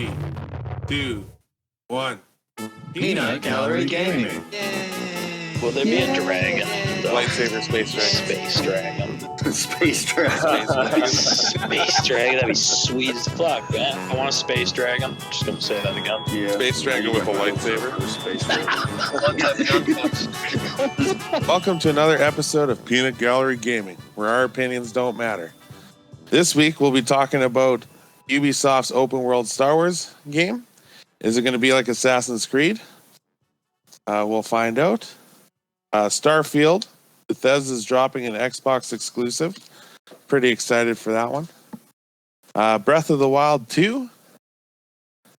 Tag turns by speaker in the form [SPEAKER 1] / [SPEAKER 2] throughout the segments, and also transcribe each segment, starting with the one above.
[SPEAKER 1] 3, 2, 1.
[SPEAKER 2] Peanut Gallery Gaming.
[SPEAKER 3] Yay!
[SPEAKER 4] Will there be a dragon?
[SPEAKER 1] Lightsaber space dragon.
[SPEAKER 4] Space dragon.
[SPEAKER 2] Space Dragon.
[SPEAKER 4] Space dragon, that'd be sweet as fuck, man. I want a space dragon. Just gonna say that again.
[SPEAKER 2] Yeah.
[SPEAKER 1] Space dragon with a lightsaber.
[SPEAKER 2] Space Dragon.
[SPEAKER 1] Welcome to another episode of Peanut Gallery Gaming, where our opinions don't matter. This week we'll be talking about Ubisoft's open world Star Wars game. Is it going to be like Assassin's Creed? We'll find out. Starfield, Bethesda's dropping an Xbox exclusive. Pretty excited for that one. Breath of the Wild 2.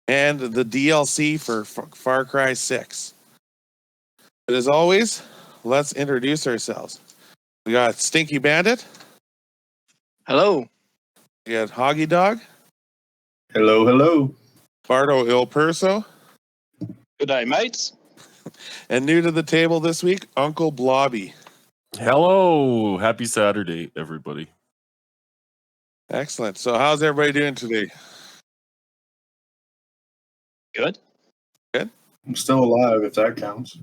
[SPEAKER 1] And the DLC for FarCry 6. But as always, let's introduce ourselves. We got Stinky Bandit.
[SPEAKER 3] Hello.
[SPEAKER 1] We got Hoggy Dog.
[SPEAKER 2] Hello, hello.
[SPEAKER 1] Bardo Il Perso.
[SPEAKER 4] Good day, mates.
[SPEAKER 1] And new to the table this week, Uncle Blobby.
[SPEAKER 5] Hello. Happy Saturday, everybody.
[SPEAKER 1] Excellent. So how's everybody doing today?
[SPEAKER 4] Good.
[SPEAKER 2] I'm still alive, if that counts.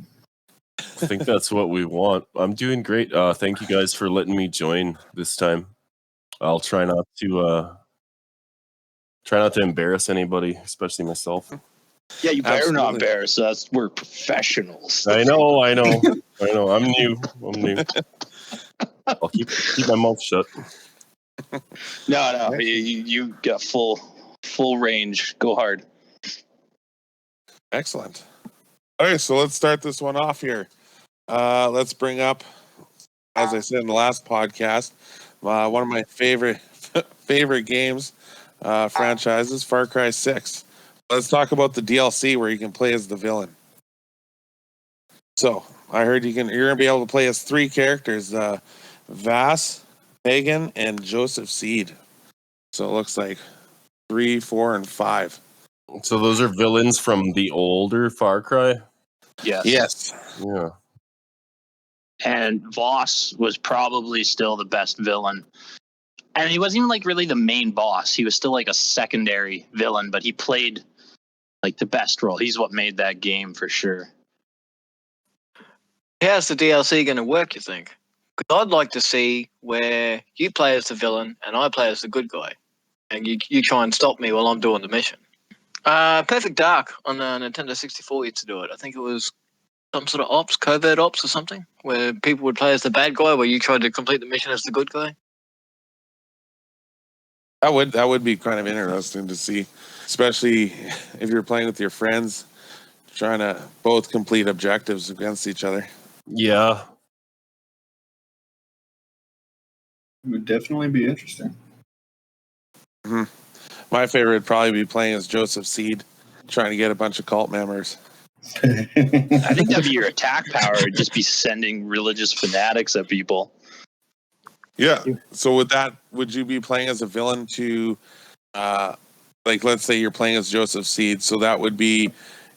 [SPEAKER 5] I think that's what we want. I'm doing great. Thank you guys for letting me join this time. I'll try not to embarrass anybody, especially myself.
[SPEAKER 4] Yeah, you better
[SPEAKER 1] Absolutely.
[SPEAKER 4] not embarrass us. We're professionals.
[SPEAKER 5] I know. I'm new. I'll keep my mouth shut.
[SPEAKER 4] No. You got full range. Go hard.
[SPEAKER 1] Excellent. All right, so let's start this one off here. Let's bring up, as I said in the last podcast, one of my favorite games, franchises, Far Cry 6. Let's talk about the DLC where you can play as the villain. So I heard you're gonna be able to play as 3 characters: Vass, Pagan, and Joseph Seed. So it looks like 3, 4, and 5.
[SPEAKER 5] So those are villains from the older Far Cry?
[SPEAKER 4] Yes.
[SPEAKER 1] Yes.
[SPEAKER 5] Yeah.
[SPEAKER 4] And Voss was probably still the best villain. And he wasn't even like really the main boss. He was still like a secondary villain, but he played like the best role. He's what made that game for sure.
[SPEAKER 3] How's the DLC going to work, you think? Because I'd like to see where you play as the villain and I play as the good guy. And you try and stop me while I'm doing the mission. Perfect Dark on the Nintendo 64 used to do it. I think it was some sort of ops, covert ops or something, where people would play as the bad guy, where you tried to complete the mission as the good guy.
[SPEAKER 1] That would be kind of interesting to see, especially if you're playing with your friends, trying to both complete objectives against each other.
[SPEAKER 5] Yeah.
[SPEAKER 2] It would definitely be interesting.
[SPEAKER 1] Mm-hmm. My favorite would probably be playing as Joseph Seed, trying to get a bunch of cult members.
[SPEAKER 4] I think that'd be your attack power. It'd just be sending religious fanatics at people.
[SPEAKER 1] Yeah. So would you be playing as a villain to, like, let's say you're playing as Joseph Seed, so that would be,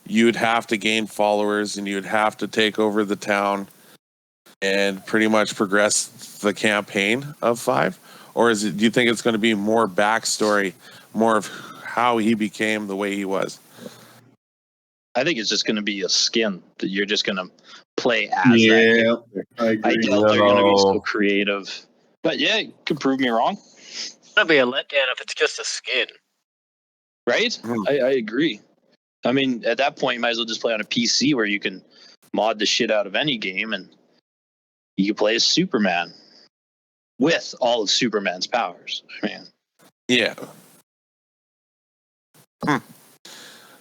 [SPEAKER 1] you'd have to gain followers and you'd have to take over the town and pretty much progress the campaign of 5? Or do you think it's going to be more backstory, more of how he became the way he was?
[SPEAKER 4] I think it's just going to be a skin that you're just going to play as.
[SPEAKER 2] Yeah, I
[SPEAKER 4] I
[SPEAKER 2] agree.
[SPEAKER 4] doubt they're going to be so creative. But yeah, you could prove me wrong.
[SPEAKER 3] It'll be a letdown if it's just a skin.
[SPEAKER 4] Right? I agree. I mean, at that point, you might as well just play on a PC where you can mod the shit out of any game and you can play as Superman with all of Superman's powers. I mean,
[SPEAKER 1] Yeah. All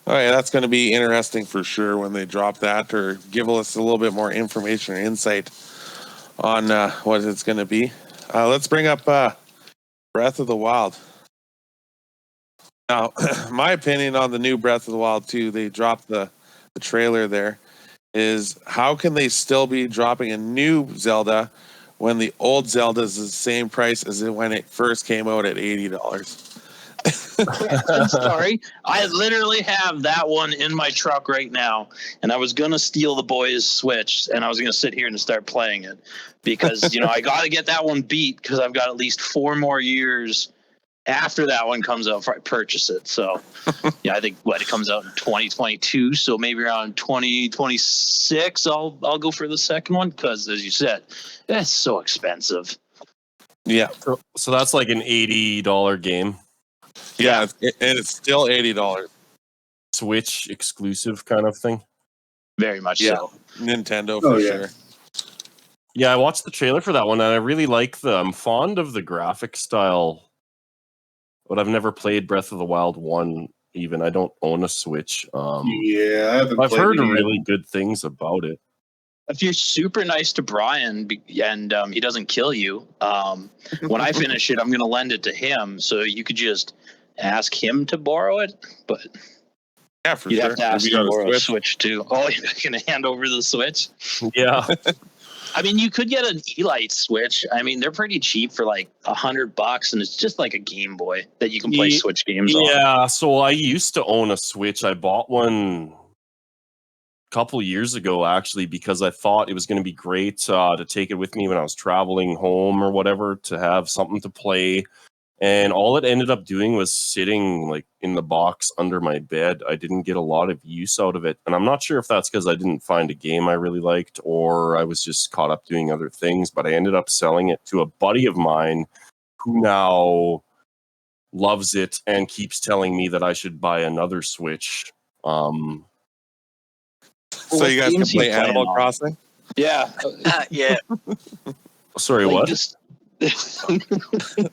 [SPEAKER 1] right, that's going to be interesting for sure when they drop that or give us a little bit more information or insight on what it's going to be. Let's bring up Breath of the Wild. Now, my opinion on the new Breath of the Wild 2, they dropped the trailer there, is how can they still be dropping a new Zelda when the old Zelda is the same price as it when it first came out at $80?
[SPEAKER 4] I'm sorry. I literally have that one in my truck right now, and I was going to steal the boys' Switch, and I was going to sit here and start playing it because, I got to get that one beat because I've got at least 4 more years after that one comes out, purchase it. So, yeah, I think it comes out in 2022. So maybe around 2026, I'll go for the second one because, as you said, that's so expensive.
[SPEAKER 1] Yeah.
[SPEAKER 5] So that's like an $80 game.
[SPEAKER 1] Yeah, and it's still $80.
[SPEAKER 5] Switch exclusive kind of thing.
[SPEAKER 4] Very much
[SPEAKER 1] Yeah.
[SPEAKER 4] so.
[SPEAKER 1] Nintendo for sure.
[SPEAKER 5] Yeah, I watched the trailer for that one, and I really like I'm fond of the graphic style, but I've never played Breath of the Wild 1 even. I don't own a Switch.
[SPEAKER 2] I haven't.
[SPEAKER 5] I've
[SPEAKER 2] played
[SPEAKER 5] heard
[SPEAKER 2] any
[SPEAKER 5] really good things about it.
[SPEAKER 4] If you're super nice to Brian and he doesn't kill you, when I finish it, I'm going to lend it to him. So you could just ask him to borrow it, but
[SPEAKER 1] Yeah, for
[SPEAKER 4] you'd
[SPEAKER 1] sure.
[SPEAKER 4] have to ask
[SPEAKER 1] Maybe
[SPEAKER 4] him
[SPEAKER 1] on
[SPEAKER 4] to
[SPEAKER 1] a
[SPEAKER 4] borrow a
[SPEAKER 1] Switch.
[SPEAKER 4] Switch too. Oh, you're going to hand over the Switch?
[SPEAKER 5] Yeah.
[SPEAKER 4] I mean, you could get an Elite Switch. I mean, they're pretty cheap for like $100, and it's just like a Game Boy that you can play Switch games on.
[SPEAKER 5] Yeah, so I used to own a Switch. I bought one a couple years ago, actually, because I thought it was going to be great to take it with me when I was traveling home or whatever, to have something to play. And all it ended up doing was sitting like in the box under my bed. I didn't get a lot of use out of it. And I'm not sure if that's because I didn't find a game I really liked or I was just caught up doing other things. But I ended up selling it to a buddy of mine who now loves it and keeps telling me that I should buy another Switch.
[SPEAKER 1] So you guys can play Animal Crossing?
[SPEAKER 4] Yeah.
[SPEAKER 3] Yeah.
[SPEAKER 5] Sorry,
[SPEAKER 4] Like
[SPEAKER 5] what?
[SPEAKER 4] this-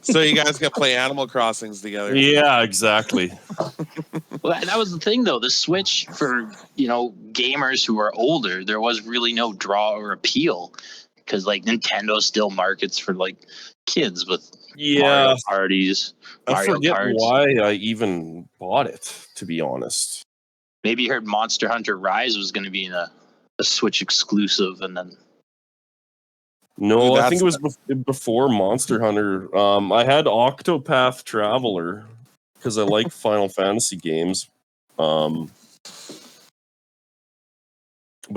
[SPEAKER 1] So you guys can play Animal Crossings together.
[SPEAKER 5] Yeah, exactly.
[SPEAKER 4] Well, that was the thing, though. The Switch for gamers who are older, there was really no draw or appeal because like Nintendo still markets for like kids with Mario parties.
[SPEAKER 5] I
[SPEAKER 4] Mario
[SPEAKER 5] forget
[SPEAKER 4] Karts.
[SPEAKER 5] why I even bought it, to be honest.
[SPEAKER 4] Maybe you heard Monster Hunter Rise was going to be a Switch exclusive, and then
[SPEAKER 5] No,
[SPEAKER 1] Ooh,
[SPEAKER 5] I think it was before Monster Hunter. I had Octopath Traveler because I like Final Fantasy games. But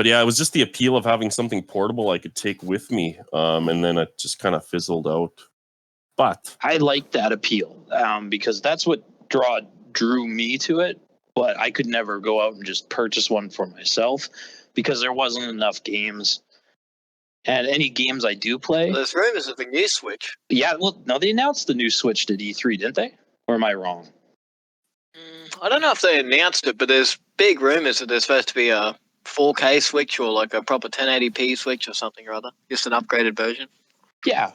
[SPEAKER 5] yeah, it was just the appeal of having something portable I could take with me. And then it just kind of fizzled out. But
[SPEAKER 4] I like that appeal because that's what drew me to it. But I could never go out and just purchase one for myself because there wasn't enough games. And any games I do play,
[SPEAKER 3] There's rumors of a new Switch.
[SPEAKER 4] yeah. Well, no, they announced the new Switch at E3, didn't they? Or am I wrong?
[SPEAKER 3] I don't know if they announced it, but there's big rumors that there's supposed to be a 4K Switch or like a proper 1080p Switch or something or other. Just an upgraded version.
[SPEAKER 4] Yeah,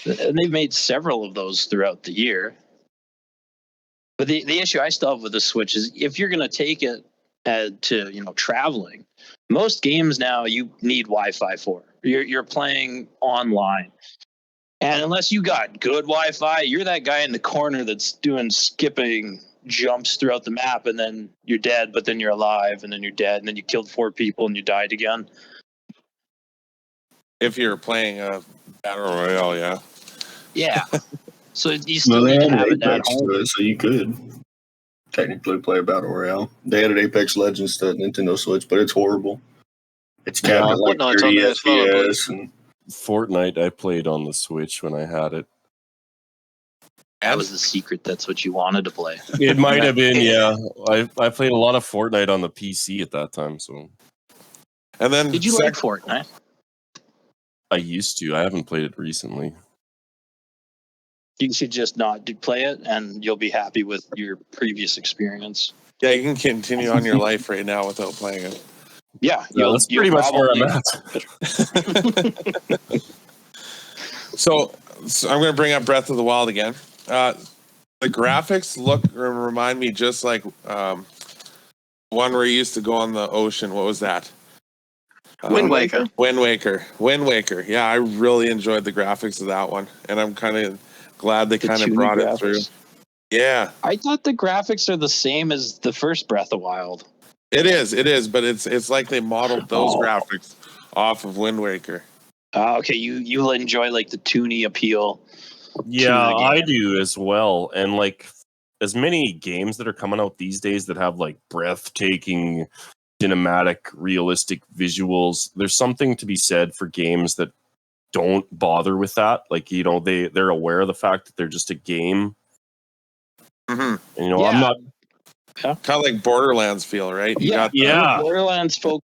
[SPEAKER 4] and they've made several of those throughout the year. But the issue I still have with the Switch is if you're going to take it to traveling, most games now you need Wi-Fi for. You're playing online, and unless you got good Wi-Fi, you're that guy in the corner that's doing skipping jumps throughout the map, and then you're dead, but then you're alive, and then you're dead, and then you killed 4 people and you died again.
[SPEAKER 1] If you're playing a Battle Royale, yeah.
[SPEAKER 4] Yeah. So you still need to have it at home.
[SPEAKER 2] So you could technically play a Battle Royale. They added Apex Legends to Nintendo Switch, but it's horrible. It's capped at like
[SPEAKER 3] Fortnite's on
[SPEAKER 2] 30
[SPEAKER 3] there as well, I believe.
[SPEAKER 2] FPS. And
[SPEAKER 5] Fortnite I played on the Switch when I had it.
[SPEAKER 4] That was the secret. That's what you wanted to play.
[SPEAKER 5] It might have been, yeah. I played a lot of Fortnite on the PC at that time, so
[SPEAKER 1] And then
[SPEAKER 4] Did you like Fortnite?
[SPEAKER 5] I used to. I haven't played it recently.
[SPEAKER 4] You should just not play it, and you'll be happy with your previous experience.
[SPEAKER 1] Yeah, you can continue on your life right now without playing it.
[SPEAKER 4] Yeah,
[SPEAKER 5] That's pretty much where I'm at.
[SPEAKER 1] So I'm going to bring up Breath of the Wild again. The graphics remind me just like one where you used to go on the ocean. What was that?
[SPEAKER 3] Wind Waker.
[SPEAKER 1] Wind Waker. Yeah, I really enjoyed the graphics of that one, and I'm kind of glad they kind of brought it through. Yeah,
[SPEAKER 4] I thought the graphics are the same as the first Breath of Wild.
[SPEAKER 1] it is, but it's like they modeled those graphics off of Wind Waker.
[SPEAKER 4] Okay, you'll enjoy like the toony appeal.
[SPEAKER 5] Yeah, I do as well. And like as many games that are coming out these days that have like breathtaking cinematic realistic visuals, there's something to be said for games that don't bother with that. Like, they're aware of the fact that they're just a game
[SPEAKER 1] Mm-hmm.
[SPEAKER 5] And, I'm not.
[SPEAKER 1] Kind of like Borderlands feel, right? You got
[SPEAKER 4] Borderlands focus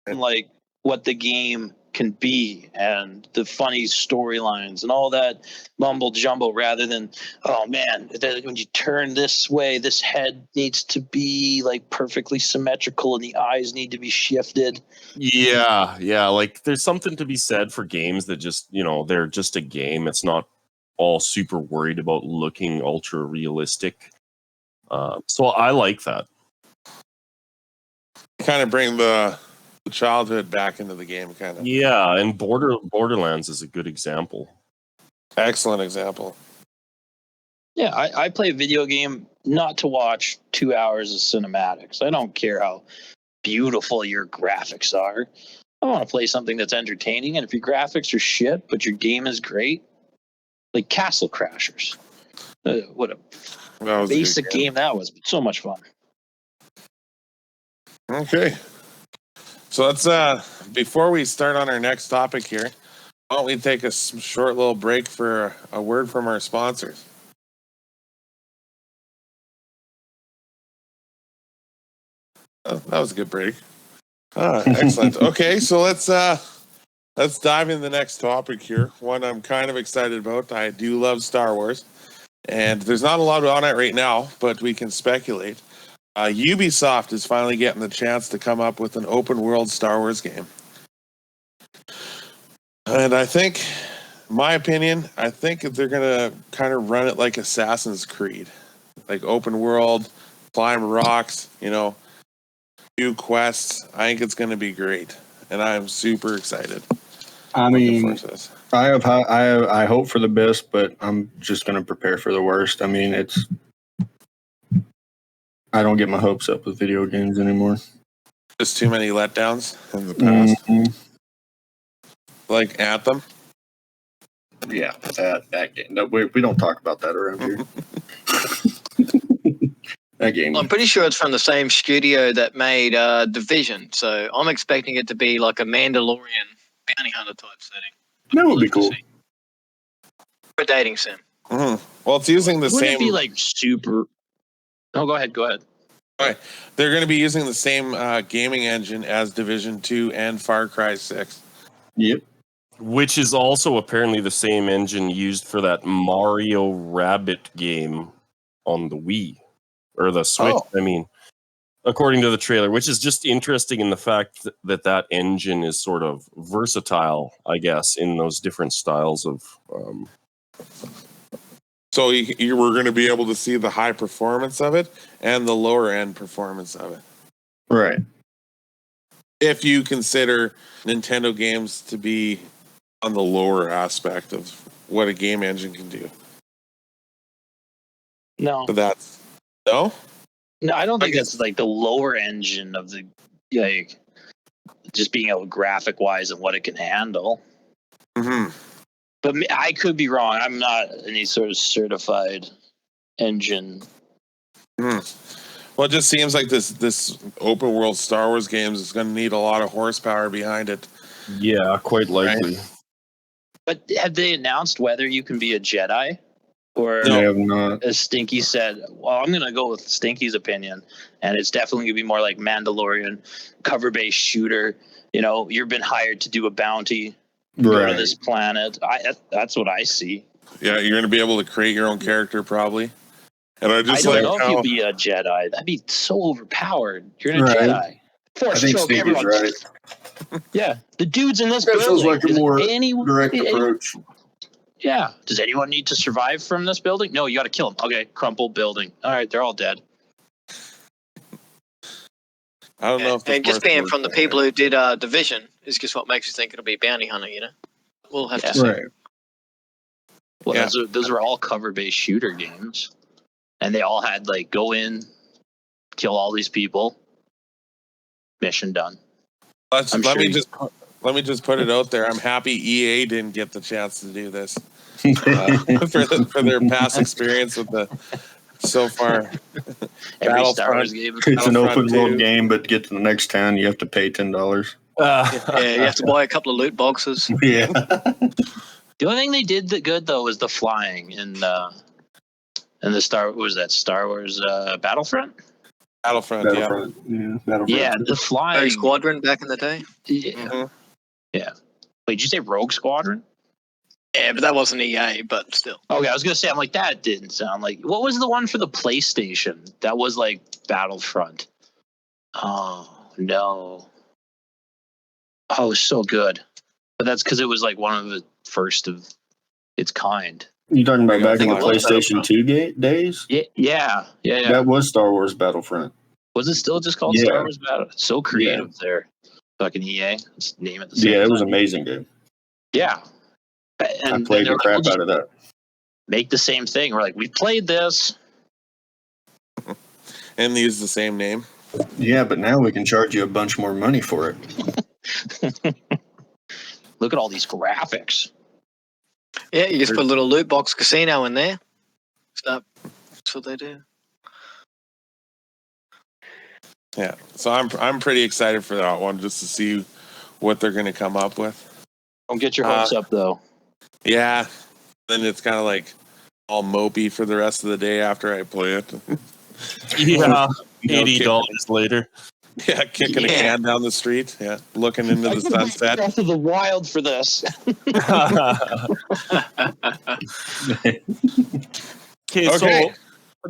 [SPEAKER 4] on like what the game can be and the funny storylines and all that mumble jumble, rather than, oh man, when you turn this way, this head needs to be like perfectly symmetrical and the eyes need to be shifted.
[SPEAKER 5] Yeah. Like there's something to be said for games that just, they're just a game. It's not all super worried about looking ultra realistic. So I like that.
[SPEAKER 1] Kind of bring the childhood back into the game, kind of.
[SPEAKER 5] Yeah, and Borderlands is a good example.
[SPEAKER 1] Excellent example.
[SPEAKER 4] Yeah, I play a video game not to watch 2 hours of cinematics. I don't care how beautiful your graphics are. I want to play something that's entertaining, and if your graphics are shit, but your game is great, like Castle Crashers. What a basic game that was, but so much fun.
[SPEAKER 1] Okay. So let's, before we start on our next topic here, why don't we take a short little break for a word from our sponsors? Oh, that was a good break. Excellent. Okay, so let's dive into the next topic here. One I'm kind of excited about. I do love Star Wars, and there's not a lot on it right now, but we can speculate. Ubisoft is finally getting the chance to come up with an open world Star Wars game. And I think, in my opinion, I think they're going to kind of run it like Assassin's Creed. Like open world, climb rocks, do quests. I think it's going to be great. And I'm super excited.
[SPEAKER 2] I mean, I hope for the best, but I'm just going to prepare for the worst. I mean, I don't get my hopes up with video games anymore.
[SPEAKER 1] Just too many letdowns in the past. Mm-hmm. Like Anthem?
[SPEAKER 2] Yeah, that game. No, we don't talk about that around here. That game.
[SPEAKER 3] I'm pretty sure it's from the same studio that made Division, so I'm expecting it to be like a Mandalorian bounty hunter type setting.
[SPEAKER 2] That would be cool.
[SPEAKER 3] For dating sim.
[SPEAKER 1] Mm-hmm. Well, it's using the same.
[SPEAKER 4] Wouldn't it be like super? Oh, go ahead. All
[SPEAKER 1] right. They're going to be using the same gaming engine as Division 2 and Far Cry 6.
[SPEAKER 2] Yep.
[SPEAKER 5] Which is also apparently the same engine used for that Mario Rabbit game on the Wii. Or the Switch, I mean, according to the trailer, which is just interesting in the fact that engine is sort of versatile, I guess, in those different styles of...
[SPEAKER 1] So you were going to be able to see the high performance of it and the lower end performance of it.
[SPEAKER 2] Right.
[SPEAKER 1] If you consider Nintendo games to be on the lower aspect of what a game engine can do.
[SPEAKER 4] No.
[SPEAKER 1] So that's... No?
[SPEAKER 4] No, I don't think that's like the lower engine of the, like, just being able graphic wise and what it can handle.
[SPEAKER 1] Mm-hmm.
[SPEAKER 4] But I could be wrong. I'm not any sort of certified engine.
[SPEAKER 1] Mm-hmm. Well, it just seems like this open world Star Wars games is going to need a lot of horsepower behind it.
[SPEAKER 5] Yeah, quite likely.
[SPEAKER 1] Right?
[SPEAKER 4] But have they announced whether you can be a Jedi? Or,
[SPEAKER 2] no, have not.
[SPEAKER 4] As Stinky said, well, I'm going to go with Stinky's opinion, and it's definitely going to be more like Mandalorian, cover-based shooter. You've been hired to do a bounty, go to this planet. That's what I see.
[SPEAKER 1] Yeah, you're going to be able to create your own character, probably. And I don't
[SPEAKER 4] know if you'd be a Jedi. That'd be so overpowered. You're a Jedi. Force choke everyone.
[SPEAKER 2] Right.
[SPEAKER 4] Yeah, the dudes in this building.
[SPEAKER 2] Feels like a more direct approach.
[SPEAKER 4] Yeah. Does anyone need to survive from this building? No, you got to kill them. Okay, crumpled building. All right, they're all dead.
[SPEAKER 1] I don't know if
[SPEAKER 3] and just being from the people who did Division is just what makes you think it'll be Bounty Hunter, We'll have to see.
[SPEAKER 2] Right.
[SPEAKER 4] Well, those were all cover-based shooter games. And they all had, like, go in, kill all these people, mission done.
[SPEAKER 1] Let me just put it out there. I'm happy EA didn't get the chance to do this for their past experience with the so far.
[SPEAKER 4] Every Star Wars game.
[SPEAKER 2] It's an open world game, but to get to the next town, you have to pay $10.
[SPEAKER 3] Yeah, you have to buy a couple of loot boxes.
[SPEAKER 2] Yeah.
[SPEAKER 4] The only thing they did that good though was the flying in And the Star Wars Battlefront?
[SPEAKER 1] Battlefront,
[SPEAKER 2] Battlefront. Yeah, Battlefront.
[SPEAKER 4] Yeah, the
[SPEAKER 3] Rogue
[SPEAKER 4] flying.
[SPEAKER 3] Squadron back in the day.
[SPEAKER 4] Yeah.
[SPEAKER 1] Mhm.
[SPEAKER 4] Yeah. Wait, did you say Rogue Squadron?
[SPEAKER 3] Yeah, but that wasn't EA, but still.
[SPEAKER 4] Okay, I was gonna say, I'm like, that didn't sound like. What was the one for the PlayStation? That was like Battlefront. Oh no. Oh, it was so good. But that's because it was like one of the first of its kind.
[SPEAKER 2] You talking about back in the
[SPEAKER 3] think it was
[SPEAKER 2] PlayStation 2 days?
[SPEAKER 4] Yeah.
[SPEAKER 2] That was Star Wars Battlefront.
[SPEAKER 4] Was it still just called
[SPEAKER 2] Yeah.
[SPEAKER 4] Star Wars Battle? So creative there. Fucking EA. Let's name it the same.
[SPEAKER 2] Yeah, it was
[SPEAKER 4] time.
[SPEAKER 2] amazing, dude.
[SPEAKER 4] Yeah. And
[SPEAKER 2] I played
[SPEAKER 4] they're
[SPEAKER 2] the
[SPEAKER 4] like,
[SPEAKER 2] crap
[SPEAKER 4] we'll just
[SPEAKER 2] out of that.
[SPEAKER 4] make the same thing. We're like, we played this.
[SPEAKER 1] And use the same name.
[SPEAKER 2] Yeah, but now we can charge you a bunch more money for it.
[SPEAKER 4] Look at all these graphics.
[SPEAKER 3] Yeah, you just put a little loot box casino in there. So that's what they do.
[SPEAKER 1] Yeah, so I'm pretty excited for that one just to see what they're going to come up with.
[SPEAKER 4] Don't get your hopes up, though.
[SPEAKER 1] Yeah, then it's kind of like all mopey for the rest of the day after I play it.
[SPEAKER 5] Yeah,
[SPEAKER 1] You know,
[SPEAKER 5] $80 later.
[SPEAKER 1] Yeah, kicking a can down the street. Yeah, looking into the sunset.
[SPEAKER 4] Breath of the Wild for this.
[SPEAKER 5] Okay,
[SPEAKER 1] Okay.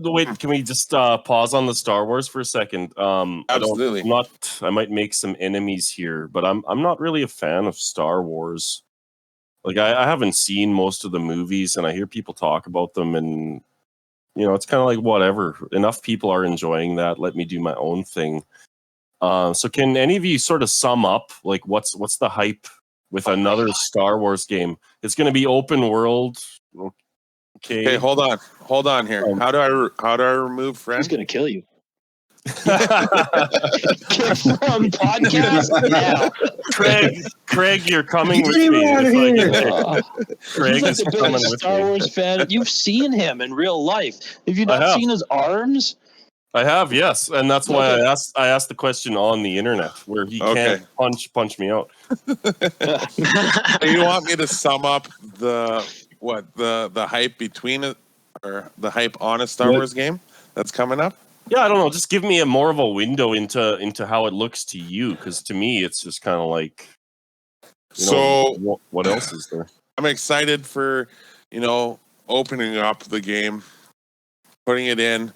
[SPEAKER 5] so wait, can we just pause on the Star Wars for a second?
[SPEAKER 1] Absolutely.
[SPEAKER 5] I might make some enemies here, but I'm not really a fan of Star Wars. Like I haven't seen most of the movies, and I hear people talk about them, and you know, it's kind of like whatever. Enough people are enjoying that. Let me do my own thing. So can any of you sort of sum up like what's the hype with another Star Wars game? It's going to be open world.
[SPEAKER 1] Okay, hold on here. How do I remove
[SPEAKER 4] He's
[SPEAKER 1] friend?
[SPEAKER 4] gonna kill you. Kick from podcast now.
[SPEAKER 5] Craig, you're coming with
[SPEAKER 2] Get him
[SPEAKER 5] me.
[SPEAKER 2] out of
[SPEAKER 5] It's
[SPEAKER 2] here.
[SPEAKER 5] Craig
[SPEAKER 4] He's like
[SPEAKER 5] is
[SPEAKER 4] the
[SPEAKER 5] coming
[SPEAKER 4] biggest
[SPEAKER 5] with
[SPEAKER 4] Star
[SPEAKER 5] me.
[SPEAKER 4] Wars fan. You've seen him in real life. Have you
[SPEAKER 5] I
[SPEAKER 4] not
[SPEAKER 5] have.
[SPEAKER 4] seen his arms?
[SPEAKER 5] I have, yes, and that's why I asked the question on the internet where he can't punch me out.
[SPEAKER 1] Do you want me to sum up the hype between it or the hype on a Star Wars game that's coming up?
[SPEAKER 5] Yeah, I don't know. Just give me more of a window into how it looks to you, because to me, it's just kind of like. What else is there?
[SPEAKER 1] I'm excited for opening up the game, putting it in,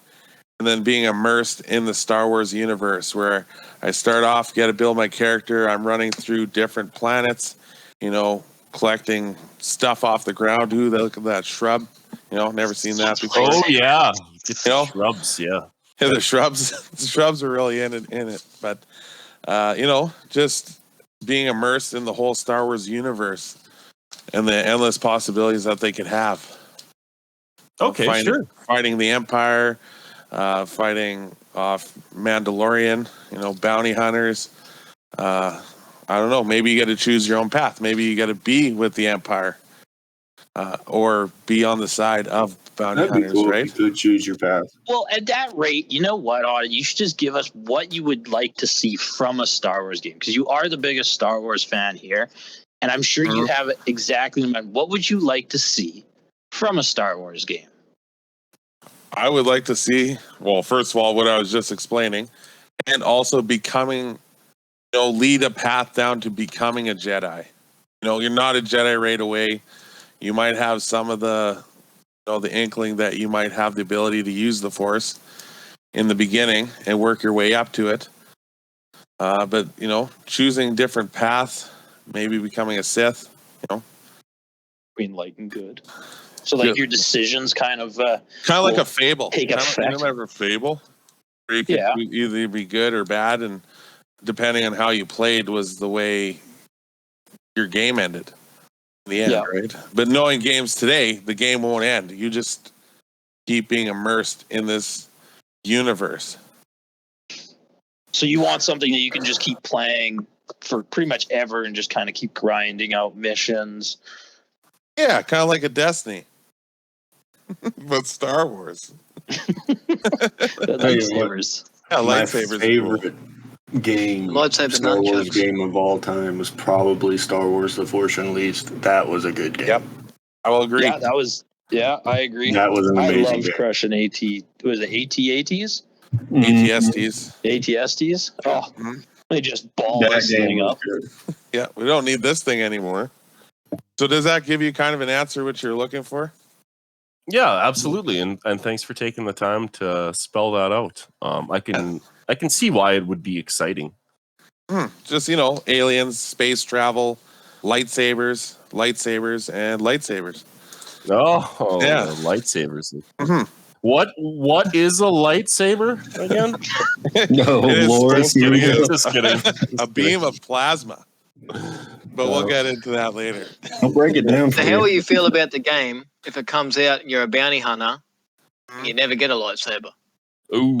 [SPEAKER 1] and then being immersed in the Star Wars universe, where I start off, get to build my character. I'm running through different planets, collecting stuff off the ground. Ooh, look at that shrub. Never seen that before.
[SPEAKER 5] Oh yeah, get the shrubs. Yeah,
[SPEAKER 1] the shrubs. The shrubs are really in it. But just being immersed in the whole Star Wars universe and the endless possibilities that they could have.
[SPEAKER 5] Okay,
[SPEAKER 1] Fighting the Empire, fighting off Mandalorian, bounty hunters. I don't know. Maybe you got to choose your own path. Maybe you got to be with the Empire, or be on the side of bounty hunters.
[SPEAKER 2] Cool,
[SPEAKER 1] right?
[SPEAKER 2] you could choose your path.
[SPEAKER 4] Well, at that rate, you know what, Audie? You should just give us what you would like to see from a Star Wars game, because you are the biggest Star Wars fan here, and I'm sure you have it exactly in mind. What would you like to see from a Star Wars game?
[SPEAKER 1] I would like to see, well, first of all, what I was just explaining, and also becoming, lead a path down to becoming a Jedi. You're not a Jedi right away. You might have some of the inkling that you might have the ability to use the Force in the beginning and work your way up to it. But, choosing different paths, maybe becoming a Sith,
[SPEAKER 4] Green light and good. So, like, your decisions kind of
[SPEAKER 1] like a Fable.
[SPEAKER 4] Take effect.
[SPEAKER 1] Remember Fable? Where you could either be good or bad, and depending on how you played was the way your game ended in the end, right? But knowing games today, the game won't end. You just keep being immersed in this universe.
[SPEAKER 4] So you want something that you can just keep playing for pretty much ever and just kind of keep grinding out missions.
[SPEAKER 1] Yeah, kind of like a Destiny. But Star Wars.
[SPEAKER 4] Lightsabers.
[SPEAKER 1] Yeah,
[SPEAKER 2] My
[SPEAKER 1] lightsabers.
[SPEAKER 2] favorite game,
[SPEAKER 3] Lightsaber
[SPEAKER 2] Star Wars
[SPEAKER 3] nunchucks.
[SPEAKER 2] game of all time was probably Star Wars: The Force Unleashed. That was a good game.
[SPEAKER 1] Yep, I will agree.
[SPEAKER 4] Yeah, that was Yeah, I agree.
[SPEAKER 2] That was an
[SPEAKER 4] I
[SPEAKER 2] amazing
[SPEAKER 4] loved
[SPEAKER 2] game.
[SPEAKER 4] crushing was it AT-ATs?
[SPEAKER 1] ATSTs.
[SPEAKER 4] ATSTs? Oh,
[SPEAKER 1] Mhm.
[SPEAKER 4] they just ball
[SPEAKER 2] That
[SPEAKER 4] this
[SPEAKER 2] game
[SPEAKER 4] thing
[SPEAKER 2] was
[SPEAKER 4] up.
[SPEAKER 2] good.
[SPEAKER 1] Yeah, we don't need this thing anymore. So does that give you kind of an answer what you're looking for?
[SPEAKER 5] Yeah, absolutely, and thanks for taking the time to spell that out. I can see why it would be exciting.
[SPEAKER 1] Just aliens, space travel, lightsabers, and lightsabers.
[SPEAKER 5] Oh,
[SPEAKER 1] Yeah.
[SPEAKER 5] the lightsabers.
[SPEAKER 1] Mhm.
[SPEAKER 5] What is a lightsaber again?
[SPEAKER 2] No,
[SPEAKER 1] It is
[SPEAKER 2] Lord,
[SPEAKER 1] just
[SPEAKER 2] here we
[SPEAKER 1] kidding.
[SPEAKER 2] go.
[SPEAKER 1] It's
[SPEAKER 5] Just kidding.
[SPEAKER 1] a beam of plasma. But we'll get into that later.
[SPEAKER 2] I'll break it down for
[SPEAKER 3] So how will
[SPEAKER 2] you.
[SPEAKER 3] you feel about the game if it comes out and you're a bounty hunter and you never get a lightsaber?
[SPEAKER 5] Ooh.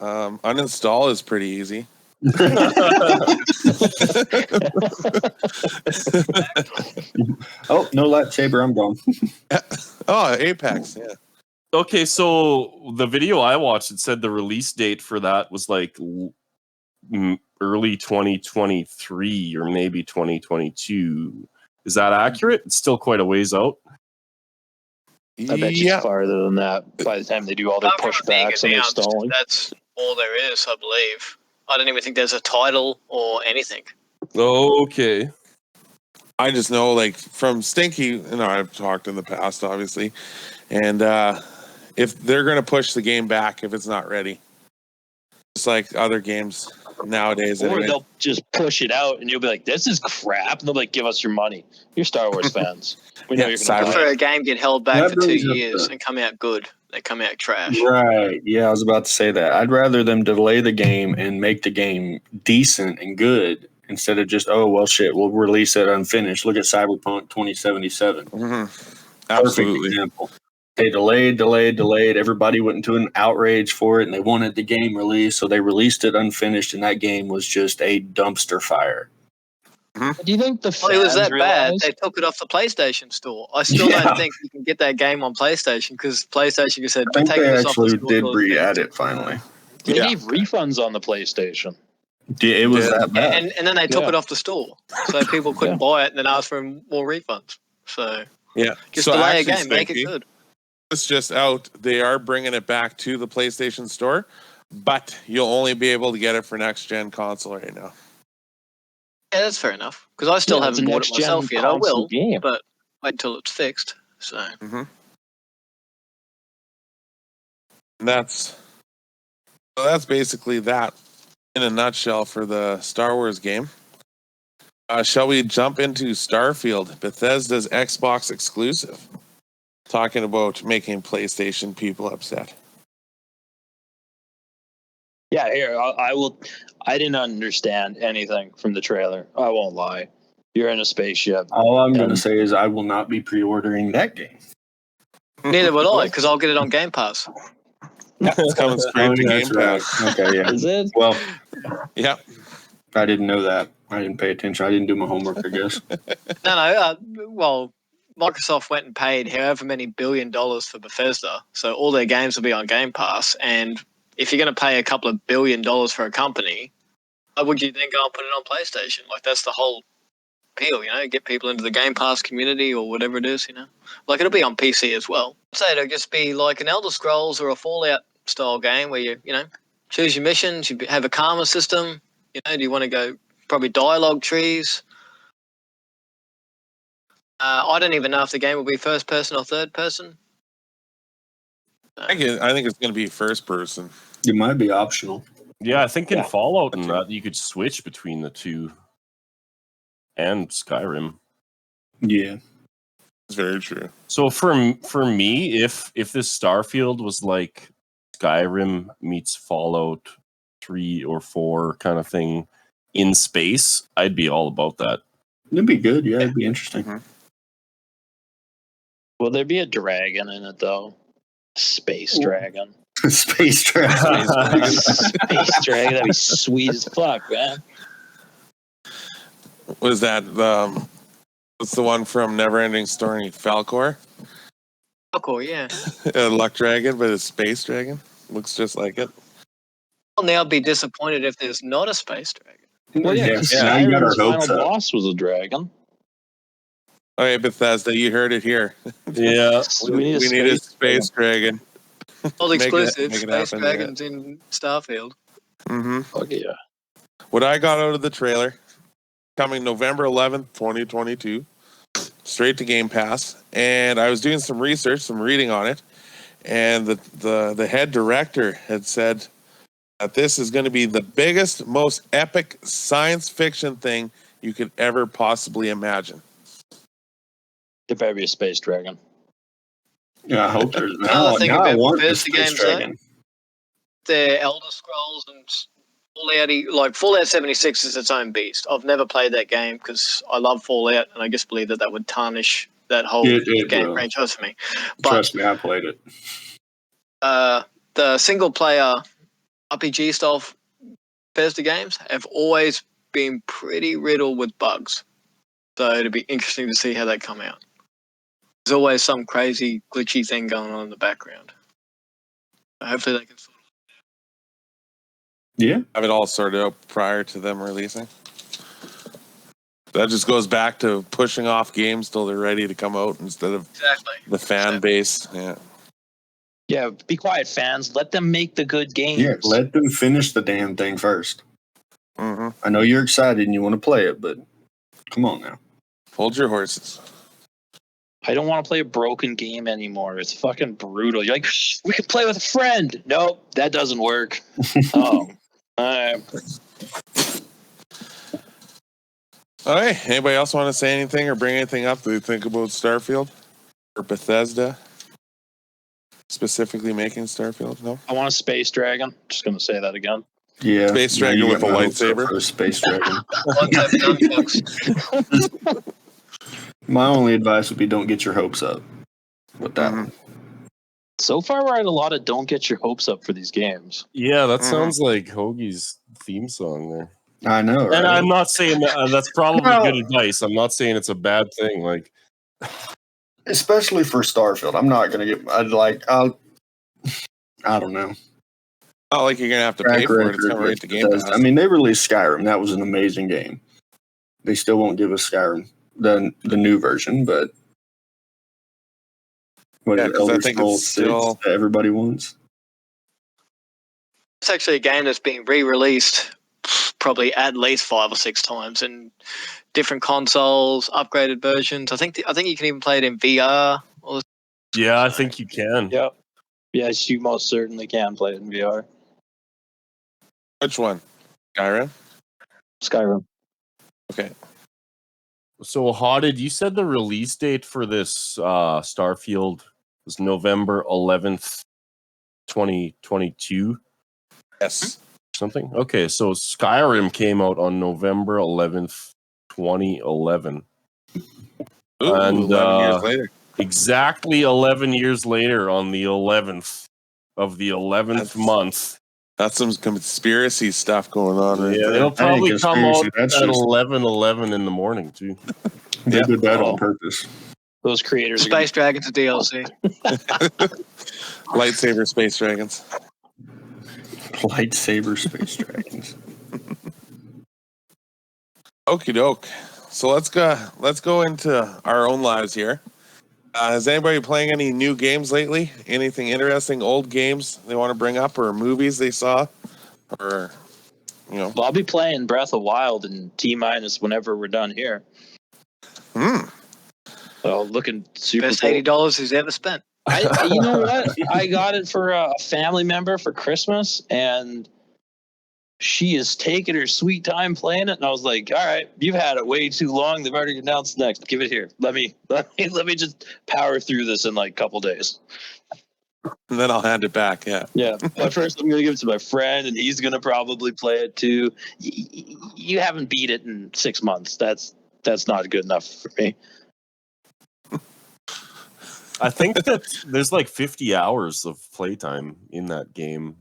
[SPEAKER 1] Oh. Uninstall is pretty easy.
[SPEAKER 2] Oh, no lightsaber, I'm gone.
[SPEAKER 1] Oh, Apex, yeah.
[SPEAKER 5] Okay, so the video I watched, it said the release date for that was like early 2023 or maybe 2022. Is that accurate? It's still quite a ways out.
[SPEAKER 4] I bet you it's farther than that by the time they do all their
[SPEAKER 3] Apart from being
[SPEAKER 4] pushbacks and their
[SPEAKER 3] announced,
[SPEAKER 4] stalling.
[SPEAKER 3] that's all there is, I believe. I don't even think there's a title or anything.
[SPEAKER 5] Okay.
[SPEAKER 1] I just know, like, from Stinky, I've talked in the past, obviously, and if they're going to push the game back if it's not ready, just like other games nowadays.
[SPEAKER 4] Or
[SPEAKER 1] Anyway.
[SPEAKER 4] they'll just push it out and you'll be like, this is crap. And they'll be like, give us your money. You're Star Wars fans. We know
[SPEAKER 1] Yeah,
[SPEAKER 4] you're going to
[SPEAKER 3] For
[SPEAKER 4] play
[SPEAKER 3] a
[SPEAKER 4] it.
[SPEAKER 3] game get held back
[SPEAKER 2] That
[SPEAKER 3] for 2
[SPEAKER 2] brings up
[SPEAKER 3] years
[SPEAKER 2] the-
[SPEAKER 3] and come out good, they come out trash.
[SPEAKER 2] Right. Yeah, I was about to say that. I'd rather them delay the game and make the game decent and good instead of just, oh, well, shit, we'll release it unfinished. Look at Cyberpunk 2077.
[SPEAKER 1] Mhm.
[SPEAKER 2] Perfect
[SPEAKER 1] Absolutely.
[SPEAKER 2] example. They delayed. Everybody went into an outrage for it, and they wanted the game released, so they released it unfinished, and that game was just a dumpster fire.
[SPEAKER 4] Do you think the fans
[SPEAKER 3] Well, it was that bad,
[SPEAKER 4] realize?
[SPEAKER 3] they took it off the PlayStation store. I still
[SPEAKER 2] Yeah.
[SPEAKER 3] don't think you can get that game on PlayStation because PlayStation just said,
[SPEAKER 2] I think
[SPEAKER 3] taking
[SPEAKER 2] they
[SPEAKER 3] this off the
[SPEAKER 2] actually
[SPEAKER 3] store.
[SPEAKER 2] did
[SPEAKER 3] till it's
[SPEAKER 2] re-add
[SPEAKER 3] fixed."
[SPEAKER 2] it finally.
[SPEAKER 4] They
[SPEAKER 1] Yeah.
[SPEAKER 4] gave refunds on the PlayStation.
[SPEAKER 2] It was
[SPEAKER 1] Yeah.
[SPEAKER 2] that bad.
[SPEAKER 3] And then they took
[SPEAKER 4] Yeah.
[SPEAKER 3] it off the store. So people couldn't buy it and then ask for more refunds. So
[SPEAKER 1] Yeah.
[SPEAKER 3] just
[SPEAKER 1] So
[SPEAKER 3] delay a
[SPEAKER 1] actually,
[SPEAKER 3] game, make it
[SPEAKER 1] Stinky,
[SPEAKER 3] good.
[SPEAKER 1] it's just out. They are bringing it back to the PlayStation Store, but you'll only be able to get it for next gen console right now.
[SPEAKER 3] Yeah, that's fair enough. Because I still
[SPEAKER 4] Yeah, it's
[SPEAKER 3] haven't
[SPEAKER 4] a
[SPEAKER 3] bought it
[SPEAKER 4] next-gen
[SPEAKER 3] myself yet. I
[SPEAKER 4] console
[SPEAKER 3] will,
[SPEAKER 4] game.
[SPEAKER 3] but wait until it's fixed. So
[SPEAKER 1] And that's basically that in a nutshell for the Star Wars game. Shall we jump into Starfield, Bethesda's Xbox exclusive? Talking about making PlayStation people upset.
[SPEAKER 4] Yeah, here, I will. I didn't understand anything from the trailer. I won't lie. You're in a spaceship.
[SPEAKER 2] All I'm going to say is I will not be pre-ordering that game.
[SPEAKER 3] neither will I, because I'll get it on Game Pass.
[SPEAKER 1] It's coming straight to Game Pass.
[SPEAKER 2] Okay, yeah.
[SPEAKER 4] Is it?
[SPEAKER 2] Well,
[SPEAKER 1] Yeah.
[SPEAKER 2] I didn't know that. I didn't pay attention. I didn't do my homework, I guess.
[SPEAKER 3] No. Well, Microsoft went and paid however many $1 billion for Bethesda, so all their games will be on Game Pass. And if you're going to pay a couple of $1 billion for a company, why would you then go and put it on PlayStation? Like, that's the whole appeal, get people into the Game Pass community or whatever it is, Like, it'll be on PC as well. I'd say it'll just be like an Elder Scrolls or a Fallout style game where you choose your missions, you have a karma system. Do you want to go probably dialogue trees? I don't even know if the game will be first person or third person.
[SPEAKER 1] I think it's going to be first person.
[SPEAKER 2] It might be optional.
[SPEAKER 5] Yeah, I think in
[SPEAKER 4] Yeah.
[SPEAKER 5] Fallout and that you could switch between the two, and Skyrim.
[SPEAKER 2] Yeah.
[SPEAKER 1] It's very true.
[SPEAKER 5] So for me, if this Starfield was like Skyrim meets Fallout 3 or 4 kind of thing in space, I'd be all about that.
[SPEAKER 2] It'd be good. Yeah, it'd be interesting.
[SPEAKER 4] Will there be a dragon in it though? Space dragon.
[SPEAKER 2] Space dragon.
[SPEAKER 4] Space dragon. That'd be sweet as fuck, man.
[SPEAKER 1] Was that what's the one from Neverending Story? Falcor?
[SPEAKER 3] Falcor, yeah.
[SPEAKER 1] A luck dragon, but a space dragon. Looks just like it.
[SPEAKER 3] Well, now I'd be disappointed if there's not a space dragon.
[SPEAKER 4] Well, yeah,
[SPEAKER 2] Yeah,
[SPEAKER 4] because
[SPEAKER 2] now you got our
[SPEAKER 4] Skyrim's final
[SPEAKER 2] hopes up.
[SPEAKER 4] boss was a dragon.
[SPEAKER 1] Okay, Bethesda, you heard it here.
[SPEAKER 5] Yeah.
[SPEAKER 4] We need
[SPEAKER 1] We need a space dragon.
[SPEAKER 3] All
[SPEAKER 1] Make it-
[SPEAKER 3] exclusive
[SPEAKER 1] make it
[SPEAKER 3] Space
[SPEAKER 1] happen, yeah.
[SPEAKER 3] Dragons in Starfield.
[SPEAKER 1] Mm-hmm.
[SPEAKER 4] Fuck yeah.
[SPEAKER 1] What I got out of the trailer, coming November 11th, 2022, straight to Game Pass. And I was doing some research, some reading on it. And the head director had said that this is going to be the biggest, most epic science fiction thing you could ever possibly imagine.
[SPEAKER 4] It better be a space dragon.
[SPEAKER 2] Yeah, I hope there's
[SPEAKER 3] Another thing
[SPEAKER 2] now I
[SPEAKER 3] about
[SPEAKER 2] want the
[SPEAKER 3] Bethesda
[SPEAKER 2] space
[SPEAKER 3] games, though,
[SPEAKER 2] dragon.
[SPEAKER 3] the Elder Scrolls and Fallout 76 is its own beast. I've never played that game because I love Fallout, and I just believe that would tarnish that whole
[SPEAKER 2] It
[SPEAKER 3] game
[SPEAKER 2] will.
[SPEAKER 3] franchise for me. But
[SPEAKER 2] Trust me, I played it.
[SPEAKER 3] the single player RPG style Bethesda games have always been pretty riddled with bugs. So it'd be interesting to see how they come out. There's always some crazy glitchy thing going on in the background. Hopefully they can sort
[SPEAKER 2] Yeah.
[SPEAKER 1] Have it all sorted out prior to them releasing. That just goes back to pushing off games till they're ready to come out instead of the fan base. Yeah.
[SPEAKER 4] Yeah, be quiet, fans. Let them make the good games.
[SPEAKER 2] Yeah, let them finish the damn thing first.
[SPEAKER 1] Mm-hmm.
[SPEAKER 2] I know you're excited and you want to play it, but come on now.
[SPEAKER 1] Hold your horses.
[SPEAKER 4] I don't want to play a broken game anymore. It's fucking brutal. You're like, we can play with a friend. Nope, that doesn't work. Oh.
[SPEAKER 1] All right. Anybody else want to say anything or bring anything up that they think about Starfield or Bethesda? Specifically making Starfield? No?
[SPEAKER 4] I want a space dragon. Just going to say that again.
[SPEAKER 2] Yeah.
[SPEAKER 1] Space
[SPEAKER 2] now
[SPEAKER 1] dragon
[SPEAKER 2] you
[SPEAKER 1] with
[SPEAKER 2] got
[SPEAKER 1] a
[SPEAKER 2] my hopes up
[SPEAKER 1] lightsaber.
[SPEAKER 2] for a space dragon.
[SPEAKER 3] of
[SPEAKER 2] My only advice would be don't get your hopes up with that one.
[SPEAKER 4] So far, we're at a lot of don't get your hopes up for these games.
[SPEAKER 5] Yeah, that
[SPEAKER 1] Mhm.
[SPEAKER 5] sounds like Hoagie's theme song there.
[SPEAKER 2] I know, right?
[SPEAKER 5] And I'm not saying that that's probably
[SPEAKER 2] No.
[SPEAKER 5] good advice. I'm not saying it's a bad thing. Like,
[SPEAKER 2] Especially for Starfield. I'm not going to get... I don't know.
[SPEAKER 1] Not like you're going to have to pay for it. It's coming right to Game Pass.
[SPEAKER 2] I mean, they released Skyrim. That was an amazing game. They still won't give us Skyrim, the new version, but what
[SPEAKER 1] Yeah,
[SPEAKER 2] is it,
[SPEAKER 1] 'cause I
[SPEAKER 2] Elder
[SPEAKER 1] think
[SPEAKER 2] Scrolls
[SPEAKER 1] it's
[SPEAKER 2] 6
[SPEAKER 1] still-
[SPEAKER 2] that everybody wants?
[SPEAKER 3] It's actually a game that's been re-released probably at least 5 or 6 times in different consoles, upgraded versions. I think you can even play it in VR.
[SPEAKER 5] yeah, I think you can.
[SPEAKER 4] Yep. Yes, you most certainly can play it in VR.
[SPEAKER 1] Which one? Skyrim?
[SPEAKER 4] Skyrim.
[SPEAKER 1] Okay.
[SPEAKER 5] So, Haunted, you said the release date for this Starfield was November 11th, 2022?
[SPEAKER 1] Yes.
[SPEAKER 5] Something? Okay, so Skyrim came out on November 11th, 2011.
[SPEAKER 1] Ooh,
[SPEAKER 5] And,
[SPEAKER 1] 11 years later.
[SPEAKER 5] Exactly 11 years later, on the 11th of the 11th month.
[SPEAKER 1] That's some conspiracy stuff going on right
[SPEAKER 5] Yeah,
[SPEAKER 1] there.
[SPEAKER 5] it'll probably come
[SPEAKER 2] conspiracy.
[SPEAKER 5] out
[SPEAKER 2] That's
[SPEAKER 5] at
[SPEAKER 2] just-
[SPEAKER 5] 11:11 in the morning, too.
[SPEAKER 2] They
[SPEAKER 1] Yeah.
[SPEAKER 2] did that on purpose.
[SPEAKER 4] Those creators are
[SPEAKER 3] Space Dragons are DLC.
[SPEAKER 1] Lightsaber space dragons.
[SPEAKER 2] Lightsaber space dragons.
[SPEAKER 1] Okie doke. So let's go into our own lives here. Is anybody playing any new games lately? Anything interesting? Old games they want to bring up, or movies they saw, or
[SPEAKER 4] I'll be playing Breath of Wild and T- whenever we're done here. So looking super
[SPEAKER 3] Best
[SPEAKER 4] cool.
[SPEAKER 3] $80 he's ever spent.
[SPEAKER 4] You know what? I got it for a family member for Christmas, and she is taking her sweet time playing it. And I was like, "All right, you've had it way too long. They've already announced next. Give it here. Let me just power through this in like a couple days."
[SPEAKER 1] And then I'll hand it back. Yeah.
[SPEAKER 4] Yeah, but first I'm gonna give it to my friend, and he's gonna probably play it too. You haven't beat it in 6 months. That's not good enough for me.
[SPEAKER 5] I think that there's like 50 hours of playtime in that game.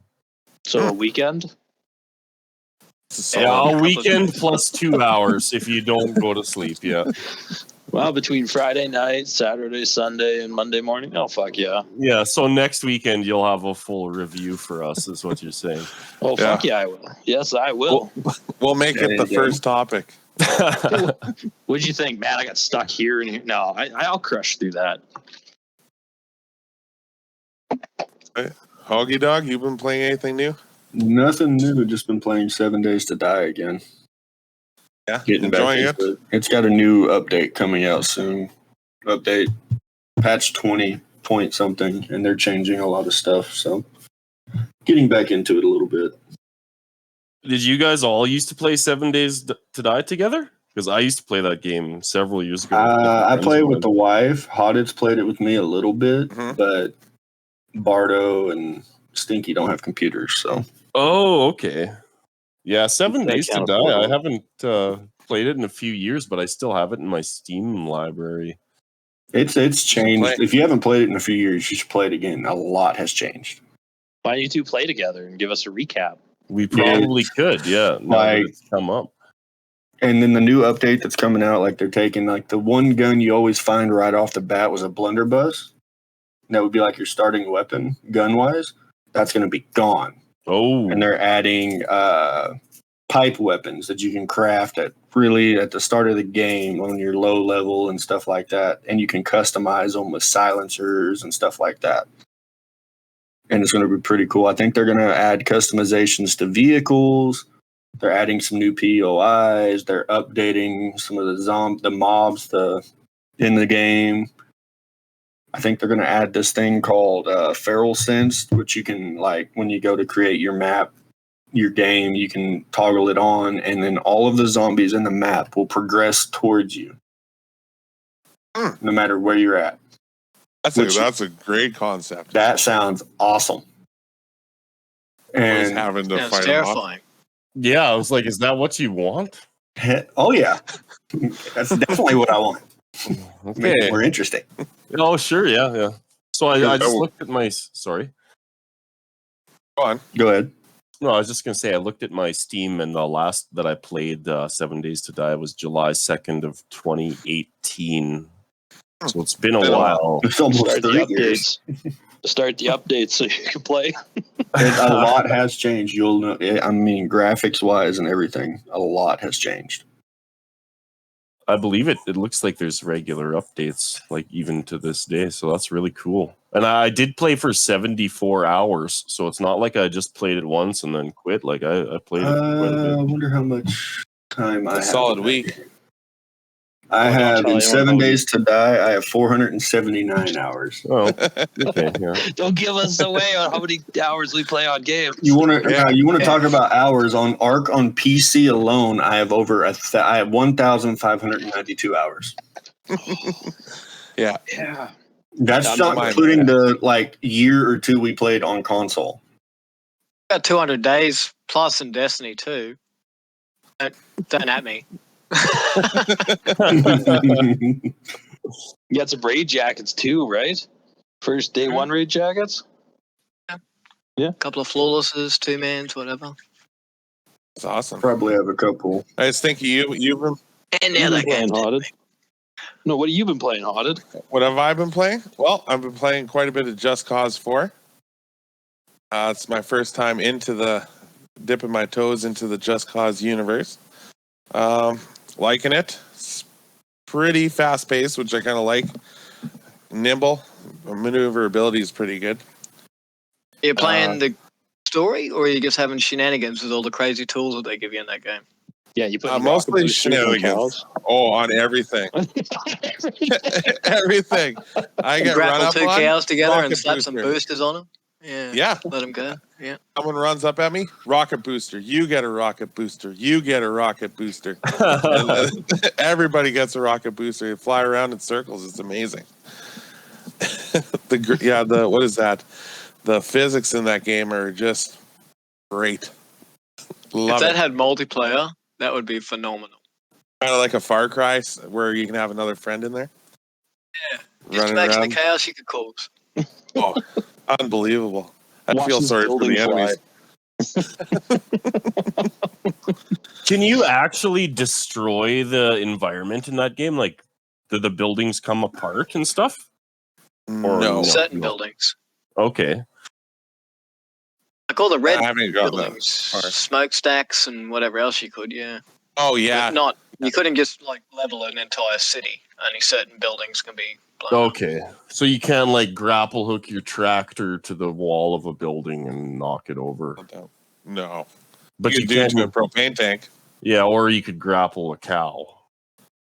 [SPEAKER 4] So a weekend.
[SPEAKER 1] It's
[SPEAKER 5] Yeah,
[SPEAKER 1] solid.
[SPEAKER 5] a weekend plus 2 hours if you don't go to sleep. Yeah.
[SPEAKER 4] Well, between Friday night, Saturday, Sunday, and Monday morning. Oh, fuck yeah.
[SPEAKER 5] Yeah. So next weekend you'll have a full review for us, is what you're saying.
[SPEAKER 4] Oh, fuck yeah, I will. Yes, I will.
[SPEAKER 1] We'll make
[SPEAKER 2] There
[SPEAKER 1] it the
[SPEAKER 2] you go.
[SPEAKER 1] first topic.
[SPEAKER 4] What'd you think, man? I got stuck here and here. No, I'll crush through that.
[SPEAKER 1] Hoggy Dog, you been playing anything new?
[SPEAKER 2] Nothing new. Just been playing 7 Days to Die again.
[SPEAKER 1] Yeah,
[SPEAKER 2] Getting back
[SPEAKER 1] enjoying
[SPEAKER 2] into it. It's got a new update coming out soon. Update patch 20 point something, and they're changing a lot of stuff. So getting back into it a little bit.
[SPEAKER 5] Did you guys all used to play 7 Days to Die together? Because I used to play that game several years ago.
[SPEAKER 2] I play with the wife. Hoddit's played it with me a little bit, but Bardo and Stinky don't have computers, so.
[SPEAKER 5] Oh, okay. Yeah, 7 Days to
[SPEAKER 4] can't
[SPEAKER 5] Die.
[SPEAKER 4] afford
[SPEAKER 5] I
[SPEAKER 4] one.
[SPEAKER 5] haven't played it in a few years, but I still have it in my Steam library.
[SPEAKER 2] It's changed. If you haven't played it in a few years, you should play it again. A lot has changed.
[SPEAKER 4] Why don't you two play together and give us a recap?
[SPEAKER 5] We probably could, yeah. Now that
[SPEAKER 2] Like-
[SPEAKER 5] it's come up.
[SPEAKER 2] And then the new update that's coming out, like they're taking like the one gun you always find right off the bat was a blunderbuss. That would be like your starting weapon, gun wise. That's going to be gone.
[SPEAKER 5] Oh,
[SPEAKER 2] And they're adding pipe weapons that you can craft at the start of the game on your low level and stuff like that. And you can customize them with silencers and stuff like that. And it's going to be pretty cool. I think they're going to add customizations to vehicles. They're adding some new POIs. They're updating some of the mobs in the game. I think they're going to add this thing called Feral Sense, which you can, like, when you go to create your map, your game, you can toggle it on, and then all of the zombies in the map will progress towards you, no matter where you're at.
[SPEAKER 1] That's a great concept.
[SPEAKER 2] That sounds awesome.
[SPEAKER 1] Always
[SPEAKER 2] And
[SPEAKER 1] having to
[SPEAKER 3] Sounds
[SPEAKER 1] fight them off.
[SPEAKER 3] terrifying.
[SPEAKER 5] yeah. I was like, is that what you want?
[SPEAKER 2] oh yeah, that's definitely what I want. Make it
[SPEAKER 5] Okay.
[SPEAKER 2] more interesting.
[SPEAKER 5] Oh, sure. Yeah. So I just looked at my. Sorry.
[SPEAKER 1] Go on.
[SPEAKER 2] Go ahead.
[SPEAKER 5] No, I was just gonna say I looked at my Steam, and the last that I played, 7 Days to Die, was July 2nd of 2018. So it's been a while.
[SPEAKER 2] It's almost
[SPEAKER 4] Start the
[SPEAKER 2] 3 years.
[SPEAKER 4] updates. Start the updates so you can play.
[SPEAKER 2] A lot has changed. You'll know. I mean, graphics wise and everything, a lot has changed.
[SPEAKER 5] I believe it. It looks like there's regular updates, like even to this day. So that's really cool. And I did play for 74 hours, so it's not like I just played it once and then quit. Like I played it for quite a
[SPEAKER 2] I
[SPEAKER 5] bit.
[SPEAKER 2] wonder how much time I have.
[SPEAKER 1] solid
[SPEAKER 2] in that
[SPEAKER 1] week.
[SPEAKER 2] game. I have
[SPEAKER 4] Charlie,
[SPEAKER 2] in
[SPEAKER 4] I
[SPEAKER 2] 7
[SPEAKER 4] wanna know
[SPEAKER 2] Days to Die. I have 479 hours.
[SPEAKER 5] Oh, okay, yeah.
[SPEAKER 4] Don't give us away on how many hours we play on games.
[SPEAKER 2] You want to
[SPEAKER 1] Yeah.
[SPEAKER 2] talk about hours on Arc on PC alone? I have I have 1,592 hours.
[SPEAKER 1] Yeah.
[SPEAKER 4] Yeah.
[SPEAKER 2] That's
[SPEAKER 4] I'm
[SPEAKER 2] not
[SPEAKER 1] not
[SPEAKER 2] including the year or two we played on console.
[SPEAKER 3] About 200 days plus in Destiny too. Don't at me.
[SPEAKER 4] You got some raid jackets too, right? First day one raid jackets?
[SPEAKER 3] A couple of flawlesses, 2-mans, whatever.
[SPEAKER 1] It's awesome.
[SPEAKER 2] Probably have a couple.
[SPEAKER 1] I just think you've been.
[SPEAKER 3] And
[SPEAKER 4] You
[SPEAKER 3] now
[SPEAKER 4] been
[SPEAKER 3] they
[SPEAKER 4] playing
[SPEAKER 3] can't.
[SPEAKER 4] Haunted? No, what have you been playing, Haunted?
[SPEAKER 1] What have I been playing? Well, I've been playing quite a bit of Just Cause 4. It's my first time dipping my toes into the Just Cause universe. Liking it. It's pretty fast paced, which I kind of like. Nimble. Maneuverability is pretty good.
[SPEAKER 3] You're playing the story, or are you just having shenanigans with all the crazy tools that they give you in that game?
[SPEAKER 4] Yeah, you put
[SPEAKER 1] Mostly shenanigans. Oh, on everything. Everything. I get run
[SPEAKER 3] Grapple
[SPEAKER 1] up
[SPEAKER 3] 2
[SPEAKER 1] on.
[SPEAKER 3] cows together and
[SPEAKER 1] rocket
[SPEAKER 3] slap some
[SPEAKER 1] booster.
[SPEAKER 3] boosters on them. Yeah.
[SPEAKER 1] Yeah.
[SPEAKER 3] Let them go. Yeah.
[SPEAKER 1] Someone runs up at me, rocket booster. You get a rocket booster. You get a rocket booster. And, everybody gets a rocket booster. You fly around in circles. It's amazing. What is that? The physics in that game are just great. Love
[SPEAKER 3] If that
[SPEAKER 1] it.
[SPEAKER 3] had multiplayer, that would be phenomenal.
[SPEAKER 1] Kind of like a FarCry where you can have another friend in there.
[SPEAKER 3] Yeah. Just
[SPEAKER 1] Running
[SPEAKER 3] imagine
[SPEAKER 1] around.
[SPEAKER 3] the chaos you could cause.
[SPEAKER 1] Oh, unbelievable. I
[SPEAKER 4] Watch
[SPEAKER 1] feel
[SPEAKER 4] this
[SPEAKER 1] sorry for the
[SPEAKER 4] building
[SPEAKER 1] enemies.
[SPEAKER 5] Can you actually destroy the environment in that game? Like, do the buildings come apart and stuff?
[SPEAKER 1] No.
[SPEAKER 3] Certain buildings.
[SPEAKER 5] Okay.
[SPEAKER 3] Like all the red
[SPEAKER 1] I haven't got that
[SPEAKER 3] buildings,
[SPEAKER 1] far.
[SPEAKER 3] smokestacks and whatever else you could, yeah.
[SPEAKER 1] Oh, yeah.
[SPEAKER 3] But You couldn't just like level an entire city. Only certain buildings can be blown up.
[SPEAKER 5] Okay, so you can like grapple hook your tractor to the wall of a building and knock it over,
[SPEAKER 1] No.
[SPEAKER 5] but
[SPEAKER 1] you
[SPEAKER 5] you
[SPEAKER 1] could do it
[SPEAKER 5] can.
[SPEAKER 1] to a propane tank.
[SPEAKER 5] Yeah, or you could grapple a cow.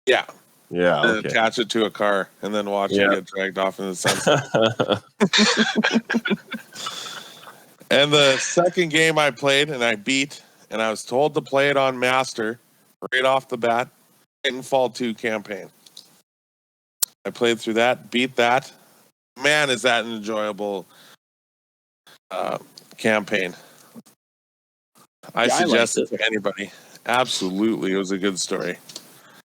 [SPEAKER 1] Yeah.
[SPEAKER 5] Yeah,
[SPEAKER 1] And
[SPEAKER 5] okay.
[SPEAKER 1] attach it to a car and then watch
[SPEAKER 5] Yeah.
[SPEAKER 1] it get dragged off in the sunset. And the second game I played and I beat, and I was told to play it on Master right off the bat, Titanfall 2 campaign. I played through that, beat that. Man, is that an enjoyable campaign. I suggest it to anybody. Absolutely, it was a good story.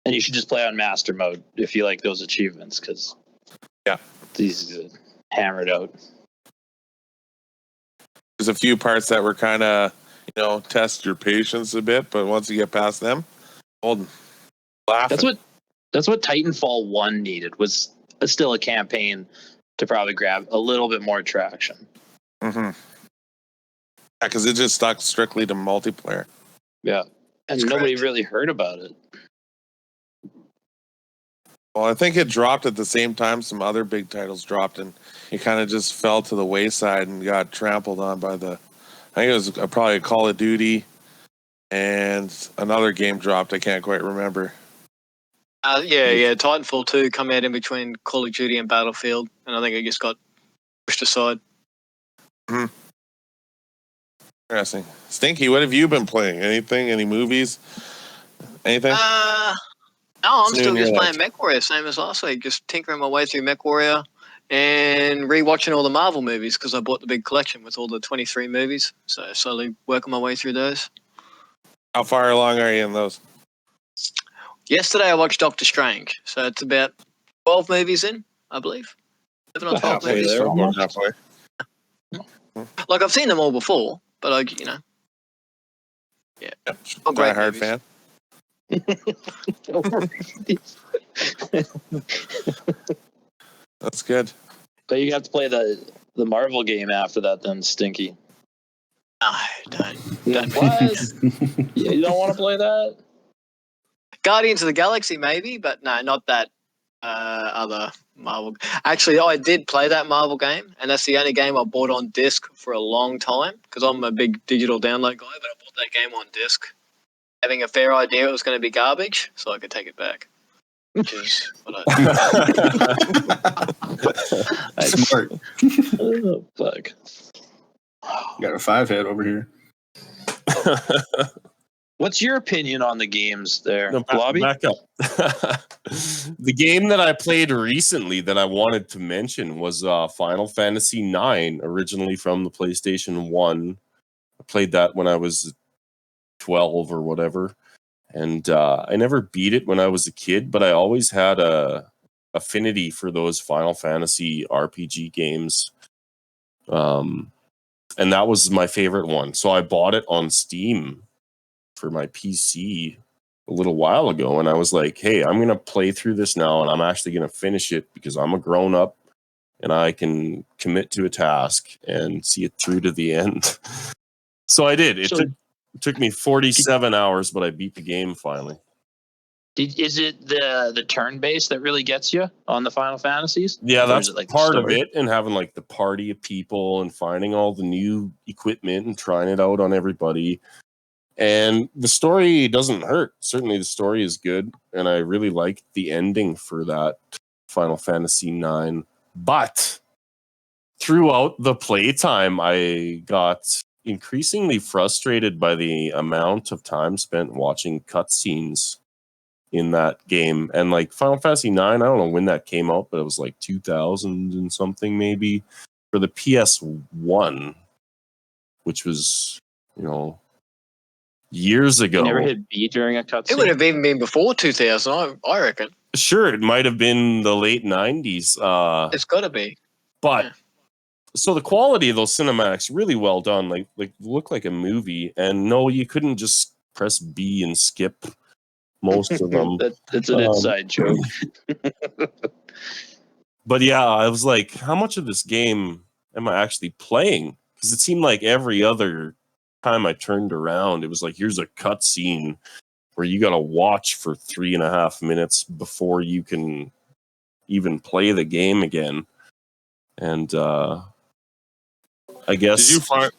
[SPEAKER 4] And you should just play on master mode if you like those achievements, because these hammered out.
[SPEAKER 1] There's a few parts that were kind of, test your patience a bit, but once you get past them, laughing.
[SPEAKER 4] That's what Titanfall 1 needed, was still a campaign to probably grab a little bit more traction.
[SPEAKER 1] Mm-hmm. Yeah, because it just stuck strictly to multiplayer.
[SPEAKER 4] Yeah, and nobody really heard about it.
[SPEAKER 1] Well, I think it dropped at the same time some other big titles dropped, and it kind of just fell to the wayside and got trampled on by I think it was probably a Call of Duty, and another game dropped. I can't quite remember.
[SPEAKER 3] Yeah. Titanfall 2 come out in between Call of Duty and Battlefield, and I think it just got pushed aside.
[SPEAKER 1] Mm-hmm. Interesting. Stinky, what have you been playing? Anything? Any movies? Anything?
[SPEAKER 3] No, I'm still just playing MechWarrior, same as last week. Just tinkering my way through MechWarrior and rewatching all the Marvel movies because I bought the big collection with all the 23 movies. So slowly working my way through those.
[SPEAKER 1] How far along are you in those?
[SPEAKER 3] Yesterday I watched Doctor Strange, so it's about 12 movies in, I believe. 11 or 12 movies.
[SPEAKER 4] There,
[SPEAKER 1] halfway.
[SPEAKER 3] Like I've seen them all before, but yeah.
[SPEAKER 1] Die Hard fan. That's good.
[SPEAKER 4] But you have to play the Marvel game after that, then, Stinky.
[SPEAKER 3] No, don't.
[SPEAKER 4] What? You don't want to play that?
[SPEAKER 3] Guardians of the Galaxy, maybe, but no, not that other Marvel. Actually, I did play that Marvel game, and that's the only game I bought on disc for a long time because I'm a big digital download guy, but I bought that game on disc, having a fair idea it was going to be garbage, so I could take it back. Which is what
[SPEAKER 2] That's smart.
[SPEAKER 4] Oh, fuck.
[SPEAKER 2] Got a 5-head over here.
[SPEAKER 4] What's your opinion on the games there, Blobby?
[SPEAKER 5] Back up. The game that I played recently that I wanted to mention was Final Fantasy IX, originally from the PlayStation 1. I played that when I was 12 or whatever. And I never beat it when I was a kid, but I always had a affinity for those Final Fantasy RPG games. And that was my favorite one. So I bought it on Steam for my PC a little while ago. And I was like, hey, I'm going to play through this now. And I'm actually going to finish it because I'm a grown up and I can commit to a task and see it through to the end. So I did. It took me 47 hours, but I beat the game finally.
[SPEAKER 4] Is it the turn base that really gets you on the Final Fantasies?
[SPEAKER 5] Yeah, that's
[SPEAKER 4] like
[SPEAKER 5] part of it, and having like the party of people and finding all the new equipment and trying it out on everybody. And the story doesn't hurt. Certainly the story is good, and I really liked the ending for that Final Fantasy IX. But throughout the playtime, I got increasingly frustrated by the amount of time spent watching cutscenes in that game. And like Final Fantasy IX, I don't know when that came out, but it was like 2000 and something maybe for the PS1, which was, years ago.
[SPEAKER 4] You never hit B during a cutscene?
[SPEAKER 3] It would have even been before 2000, I reckon.
[SPEAKER 5] Sure, it might have been the late 90s.
[SPEAKER 3] It's got to be.
[SPEAKER 5] But so the quality of those cinematics really well done, like look like a movie. And no, you couldn't just press B and skip most of them.
[SPEAKER 4] That's an inside joke.
[SPEAKER 5] But yeah, I was like, how much of this game am I actually playing? Because it seemed like every other time I turned around, it was like, here's a cutscene where you got to watch for 3.5 minutes before you can even play the game again. And I guess.
[SPEAKER 1] Did you find?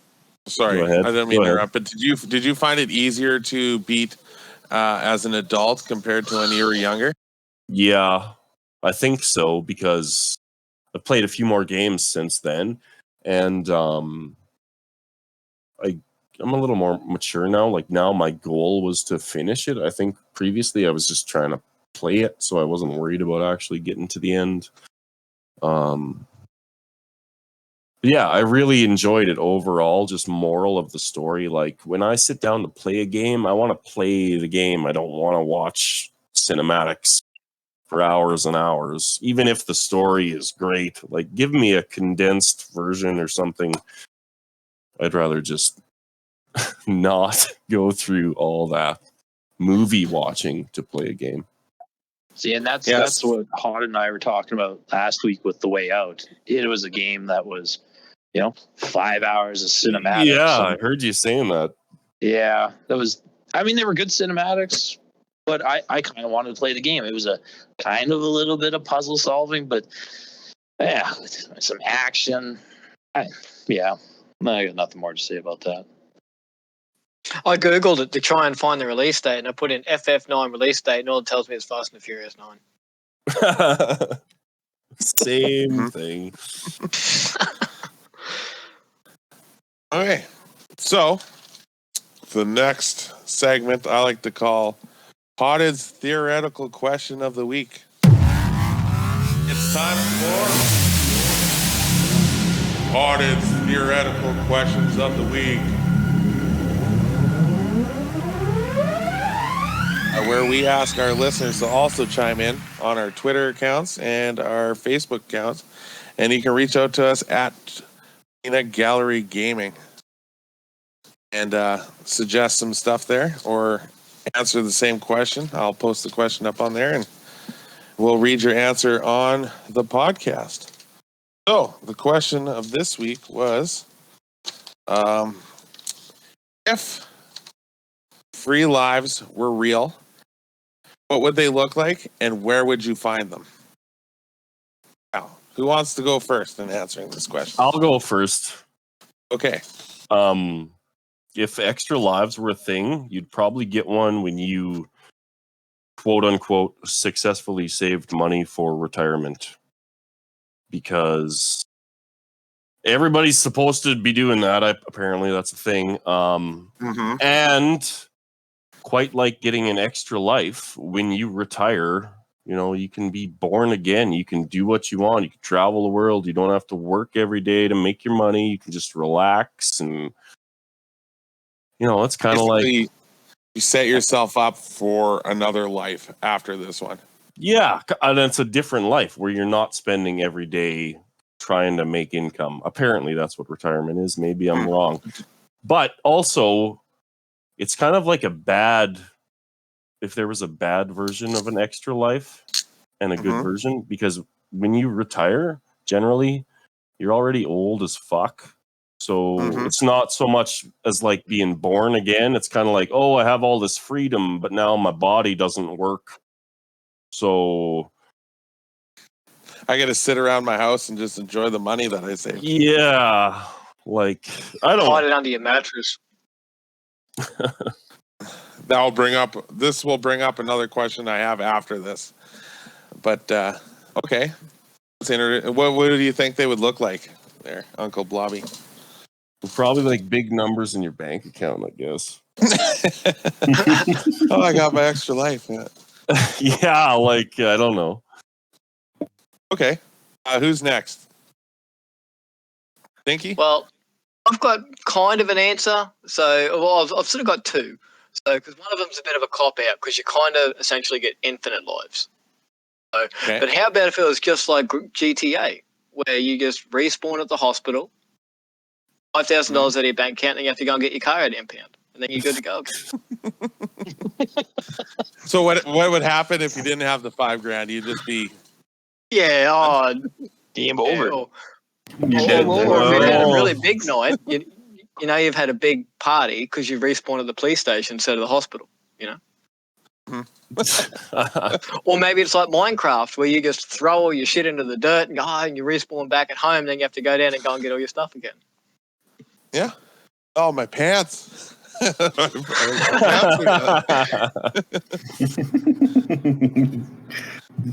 [SPEAKER 1] Sorry,
[SPEAKER 5] Go ahead.
[SPEAKER 1] I didn't mean to interrupt. But did you find it easier to beat as an adult compared to when you were younger?
[SPEAKER 5] Yeah, I think so, because I've played a few more games since then, and I'm a little more mature now. Like, now my goal was to finish it. I think previously I was just trying to play it, so I wasn't worried about actually getting to the end. Yeah, I really enjoyed it overall. Just moral of the story, like, when I sit down to play a game, I want to play the game. I don't want to watch cinematics for hours and hours, even if the story is great. Like, give me a condensed version or something. I'd rather just not go through all that movie watching to play a game.
[SPEAKER 4] See, and that's what Hod and I were talking about last week with The Way Out. It was a game that was, 5 hours of cinematics.
[SPEAKER 5] Yeah, I heard you saying that.
[SPEAKER 4] Yeah, they were good cinematics, but I kind of wanted to play the game. It was a kind of a little bit of puzzle solving, but yeah, some action. I got nothing more to say about that.
[SPEAKER 3] I googled it to try and find the release date, and I put in FF9 release date, and all it tells me is Fast and the Furious 9.
[SPEAKER 5] Same thing.
[SPEAKER 1] Okay, so the next segment I like to call Potted Theoretical Question of the Week. It's time for Potted Theoretical Questions of the Week, where we ask our listeners to also chime in on our Twitter accounts and our Facebook accounts, and you can reach out to us at Peanut Gallery Gaming and suggest some stuff there or answer the same question. I'll post the question up on there and we'll read your answer on the podcast. So the question of this week was, if free lives were real, what would they look like and where would you find them? Now, who wants to go first in answering this question?
[SPEAKER 5] I'll go first.
[SPEAKER 1] Okay.
[SPEAKER 5] If extra lives were a thing, you'd probably get one when you, quote unquote, successfully saved money for retirement. Because everybody's supposed to be doing that. Apparently, that's a thing. And quite like getting an extra life, when you retire, you can be born again. You can do what you want. You can travel the world. You don't have to work every day to make your money. You can just relax and, it's kind of like
[SPEAKER 1] you set yourself up for another life after this one.
[SPEAKER 5] Yeah, and it's a different life where you're not spending every day trying to make income. Apparently, that's what retirement is. Maybe I'm wrong. But also, it's kind of like if there was a bad version of an extra life and a good version, because when you retire, generally, you're already old as fuck. So it's not so much as like being born again. It's kind of like, oh, I have all this freedom, but now my body doesn't work. So
[SPEAKER 1] I got to sit around my house and just enjoy the money that I saved.
[SPEAKER 5] Yeah, like I don't
[SPEAKER 3] hide it under your mattress.
[SPEAKER 1] This will bring up another question I have after this. But okay, what do you think they would look like there, Uncle Blobby?
[SPEAKER 5] Probably like big numbers in your bank account, I guess.
[SPEAKER 1] Oh, I got my extra life. Yeah,
[SPEAKER 5] yeah, like I don't know.
[SPEAKER 1] Okay, who's next? Dinky?
[SPEAKER 3] Well, I've got kind of an answer. So, I've sort of got two. So, because one of them's a bit of a cop out, because you kind of essentially get infinite lives. So,
[SPEAKER 1] Okay.
[SPEAKER 3] But how about if it was just like GTA, where you just respawn at the hospital, $5,000 out of your bank account, and you have to go and get your car out impound, and then you're good to go.
[SPEAKER 1] So what would happen if you didn't have the $5,000? You'd just be
[SPEAKER 4] game over.
[SPEAKER 3] Or if you had a really big night, you've had a big party because you respawned at the police station instead of the hospital. Or maybe it's like Minecraft, where you just throw all your shit into the dirt and go, and you respawn back at home, then you have to go down and go and get all your stuff again.
[SPEAKER 1] Yeah. Oh, my pants.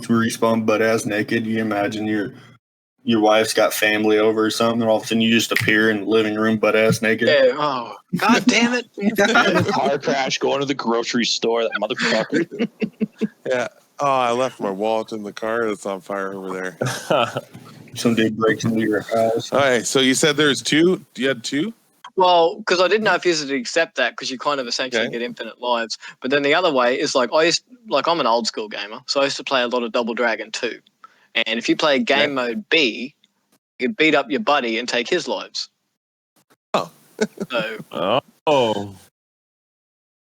[SPEAKER 2] Respawn butt ass naked. You imagine your wife's got family over or something, and all of a sudden you just appear in the living room butt ass naked.
[SPEAKER 3] Yeah. Oh, god damn it!
[SPEAKER 4] Car crash, going to the grocery store. That motherfucker.
[SPEAKER 1] Yeah. Oh, I left my wallet in the car. That's on fire over there.
[SPEAKER 2] Some dude breaks into your house.
[SPEAKER 1] All right. So you said there's two. You had two?
[SPEAKER 3] Well, because I didn't know if you would accept that, because you kind of essentially get infinite lives. But then the other way is like I'm an old school gamer, so I used to play a lot of Double Dragon 2. And if you play game mode B, you beat up your buddy and take his lives.
[SPEAKER 1] Oh.
[SPEAKER 3] So,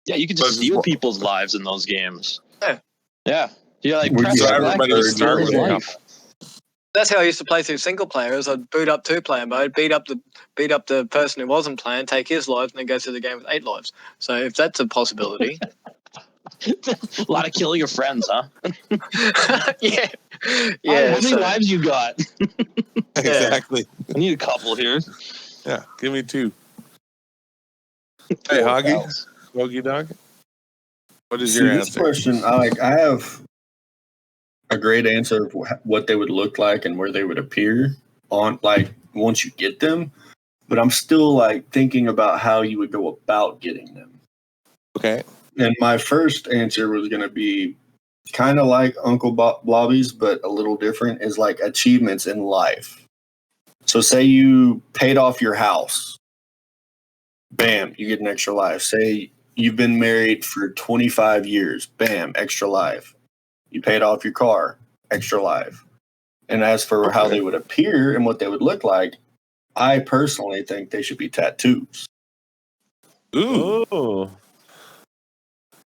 [SPEAKER 4] Yeah, you can just steal people's lives in those games.
[SPEAKER 3] Yeah.
[SPEAKER 4] Yeah. You're like,
[SPEAKER 2] Would
[SPEAKER 4] press
[SPEAKER 2] you
[SPEAKER 4] select
[SPEAKER 1] everybody
[SPEAKER 4] to
[SPEAKER 1] to
[SPEAKER 4] steal
[SPEAKER 1] start
[SPEAKER 4] his
[SPEAKER 1] with a
[SPEAKER 4] life.
[SPEAKER 3] that's how I used to play through single players. I'd boot up 2-player mode, beat up the person who wasn't playing, take his lives, and then go through the game with 8 lives. So if that's a possibility.
[SPEAKER 4] A lot of killing your friends, huh?
[SPEAKER 3] Yeah.
[SPEAKER 4] How many lives you got?
[SPEAKER 1] Exactly.
[SPEAKER 4] I need a couple here.
[SPEAKER 1] Yeah. Give me 2. Hey, Hoggy. Hoagie Dog. What is your
[SPEAKER 2] This
[SPEAKER 1] answer?
[SPEAKER 2] question, I have a great answer of what they would look like and where they would appear on, like, once you get them. But I'm still, like, thinking about how you would go about getting them.
[SPEAKER 1] Okay.
[SPEAKER 2] And my first answer was going to be kind of like Uncle Blobby's, but a little different, is like achievements in life. So say you paid off your house. Bam, you get an extra life. Say you've been married for 25 years. Bam, extra life. You paid off your car. Extra life. And as for how they would appear and what they would look like, I personally think they should be tattoos.
[SPEAKER 1] Ooh.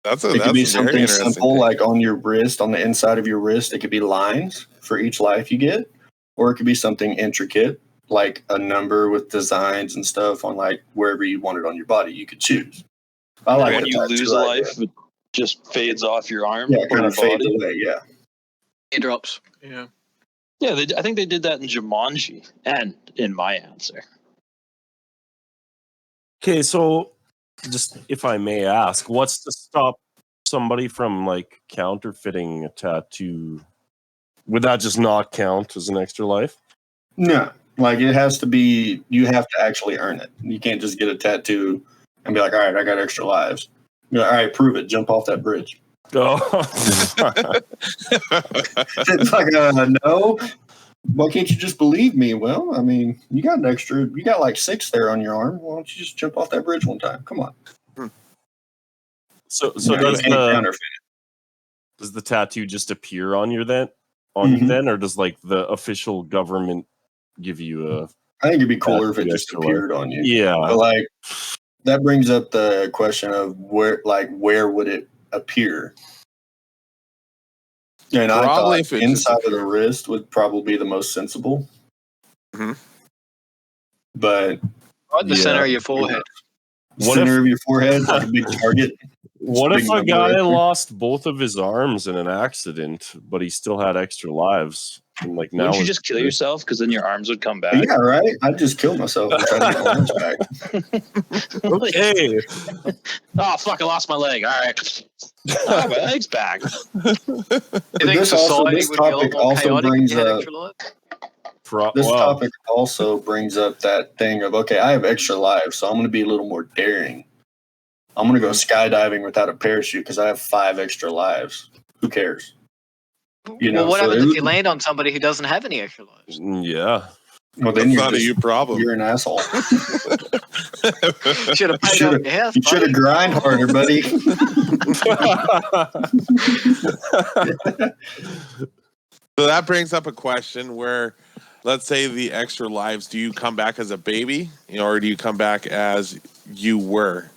[SPEAKER 1] That's
[SPEAKER 2] It could be
[SPEAKER 1] very
[SPEAKER 2] something
[SPEAKER 1] interesting
[SPEAKER 2] simple,
[SPEAKER 1] thing.
[SPEAKER 2] like on your wrist, on the inside of your wrist. It could be lines for each life you get, or it could be something intricate, like a number with designs and stuff on like wherever you want it on your body. You could choose. I like
[SPEAKER 4] When
[SPEAKER 2] the
[SPEAKER 4] you
[SPEAKER 2] tattoo
[SPEAKER 4] lose a
[SPEAKER 2] idea.
[SPEAKER 4] life, it just fades off your arm.
[SPEAKER 2] Yeah, it
[SPEAKER 4] or
[SPEAKER 2] kind
[SPEAKER 4] your
[SPEAKER 2] of fades
[SPEAKER 4] body.
[SPEAKER 2] away. Yeah,
[SPEAKER 3] Drops. Yeah.
[SPEAKER 4] Yeah, I think they did that in Jumanji, and in my answer.
[SPEAKER 5] Okay, so just if I may ask, what's to stop somebody from like counterfeiting a tattoo? Would that just not count as an extra life?
[SPEAKER 2] no, like it has to be. You have to actually earn it. You can't just get a tattoo and be like, "All right, I got extra lives." Be like, "All right, prove it. Jump off that bridge."
[SPEAKER 5] Oh.
[SPEAKER 2] It's like, no. Why can't you just believe me? Well, I mean, you got like 6 there on your arm. Why don't you just jump off that bridge one time? Come on.
[SPEAKER 5] So
[SPEAKER 2] You
[SPEAKER 5] does
[SPEAKER 2] can't
[SPEAKER 5] the
[SPEAKER 2] counterfeit
[SPEAKER 5] does the tattoo just appear on you then, or does like the official government give you a?
[SPEAKER 2] I think it'd be cooler if it
[SPEAKER 5] Tattoo
[SPEAKER 2] just
[SPEAKER 5] extra
[SPEAKER 2] appeared on you.
[SPEAKER 5] Yeah.
[SPEAKER 2] But like, that brings up the question of where would it appear? And
[SPEAKER 1] Probably
[SPEAKER 2] I
[SPEAKER 1] if
[SPEAKER 2] thought
[SPEAKER 1] it just
[SPEAKER 2] inside of the
[SPEAKER 1] appeared.
[SPEAKER 2] wrist would probably be the most sensible.
[SPEAKER 1] Mhm.
[SPEAKER 2] But
[SPEAKER 3] Right in the
[SPEAKER 2] yeah,
[SPEAKER 3] center of your forehead.
[SPEAKER 5] What
[SPEAKER 2] center
[SPEAKER 5] if-
[SPEAKER 2] of your forehead, like a big target.
[SPEAKER 5] What
[SPEAKER 2] Big
[SPEAKER 5] if a
[SPEAKER 2] number
[SPEAKER 5] guy
[SPEAKER 2] right there.
[SPEAKER 5] lost both of his arms in an accident, but he still had extra lives? And like now,
[SPEAKER 4] Wouldn't you
[SPEAKER 5] his-
[SPEAKER 4] just kill yourself? Because then your arms would come back.
[SPEAKER 2] Yeah, right. I'd just kill myself and try to get my arms back.
[SPEAKER 5] Okay.
[SPEAKER 4] Oh, fuck, I lost my leg. All right. Oh, my leg's back.
[SPEAKER 3] You think
[SPEAKER 2] this
[SPEAKER 3] society would be a lot
[SPEAKER 2] topic
[SPEAKER 3] more
[SPEAKER 2] also
[SPEAKER 3] chaotic if
[SPEAKER 2] brings
[SPEAKER 3] you had
[SPEAKER 2] up
[SPEAKER 3] extra lives?
[SPEAKER 2] this
[SPEAKER 5] Wow.
[SPEAKER 2] topic also brings up that thing of, okay, I have extra lives, so I'm going to be a little more daring. I'm going to go skydiving without a parachute because I have 5 extra lives. Who cares? You know,
[SPEAKER 3] Well, what
[SPEAKER 2] so
[SPEAKER 3] happens
[SPEAKER 2] it
[SPEAKER 3] if
[SPEAKER 2] would-
[SPEAKER 3] you land on somebody who doesn't have any extra lives?
[SPEAKER 5] Yeah.
[SPEAKER 2] Well, then
[SPEAKER 1] That's
[SPEAKER 2] you're
[SPEAKER 1] not a
[SPEAKER 2] just,
[SPEAKER 1] you problem.
[SPEAKER 2] you're an asshole.
[SPEAKER 3] Should have paid
[SPEAKER 2] should've-
[SPEAKER 3] off your house.
[SPEAKER 2] You should have grind harder, buddy.
[SPEAKER 1] So that brings up a question where, let's say the extra lives, do you come back as a baby, or do you come back as you were?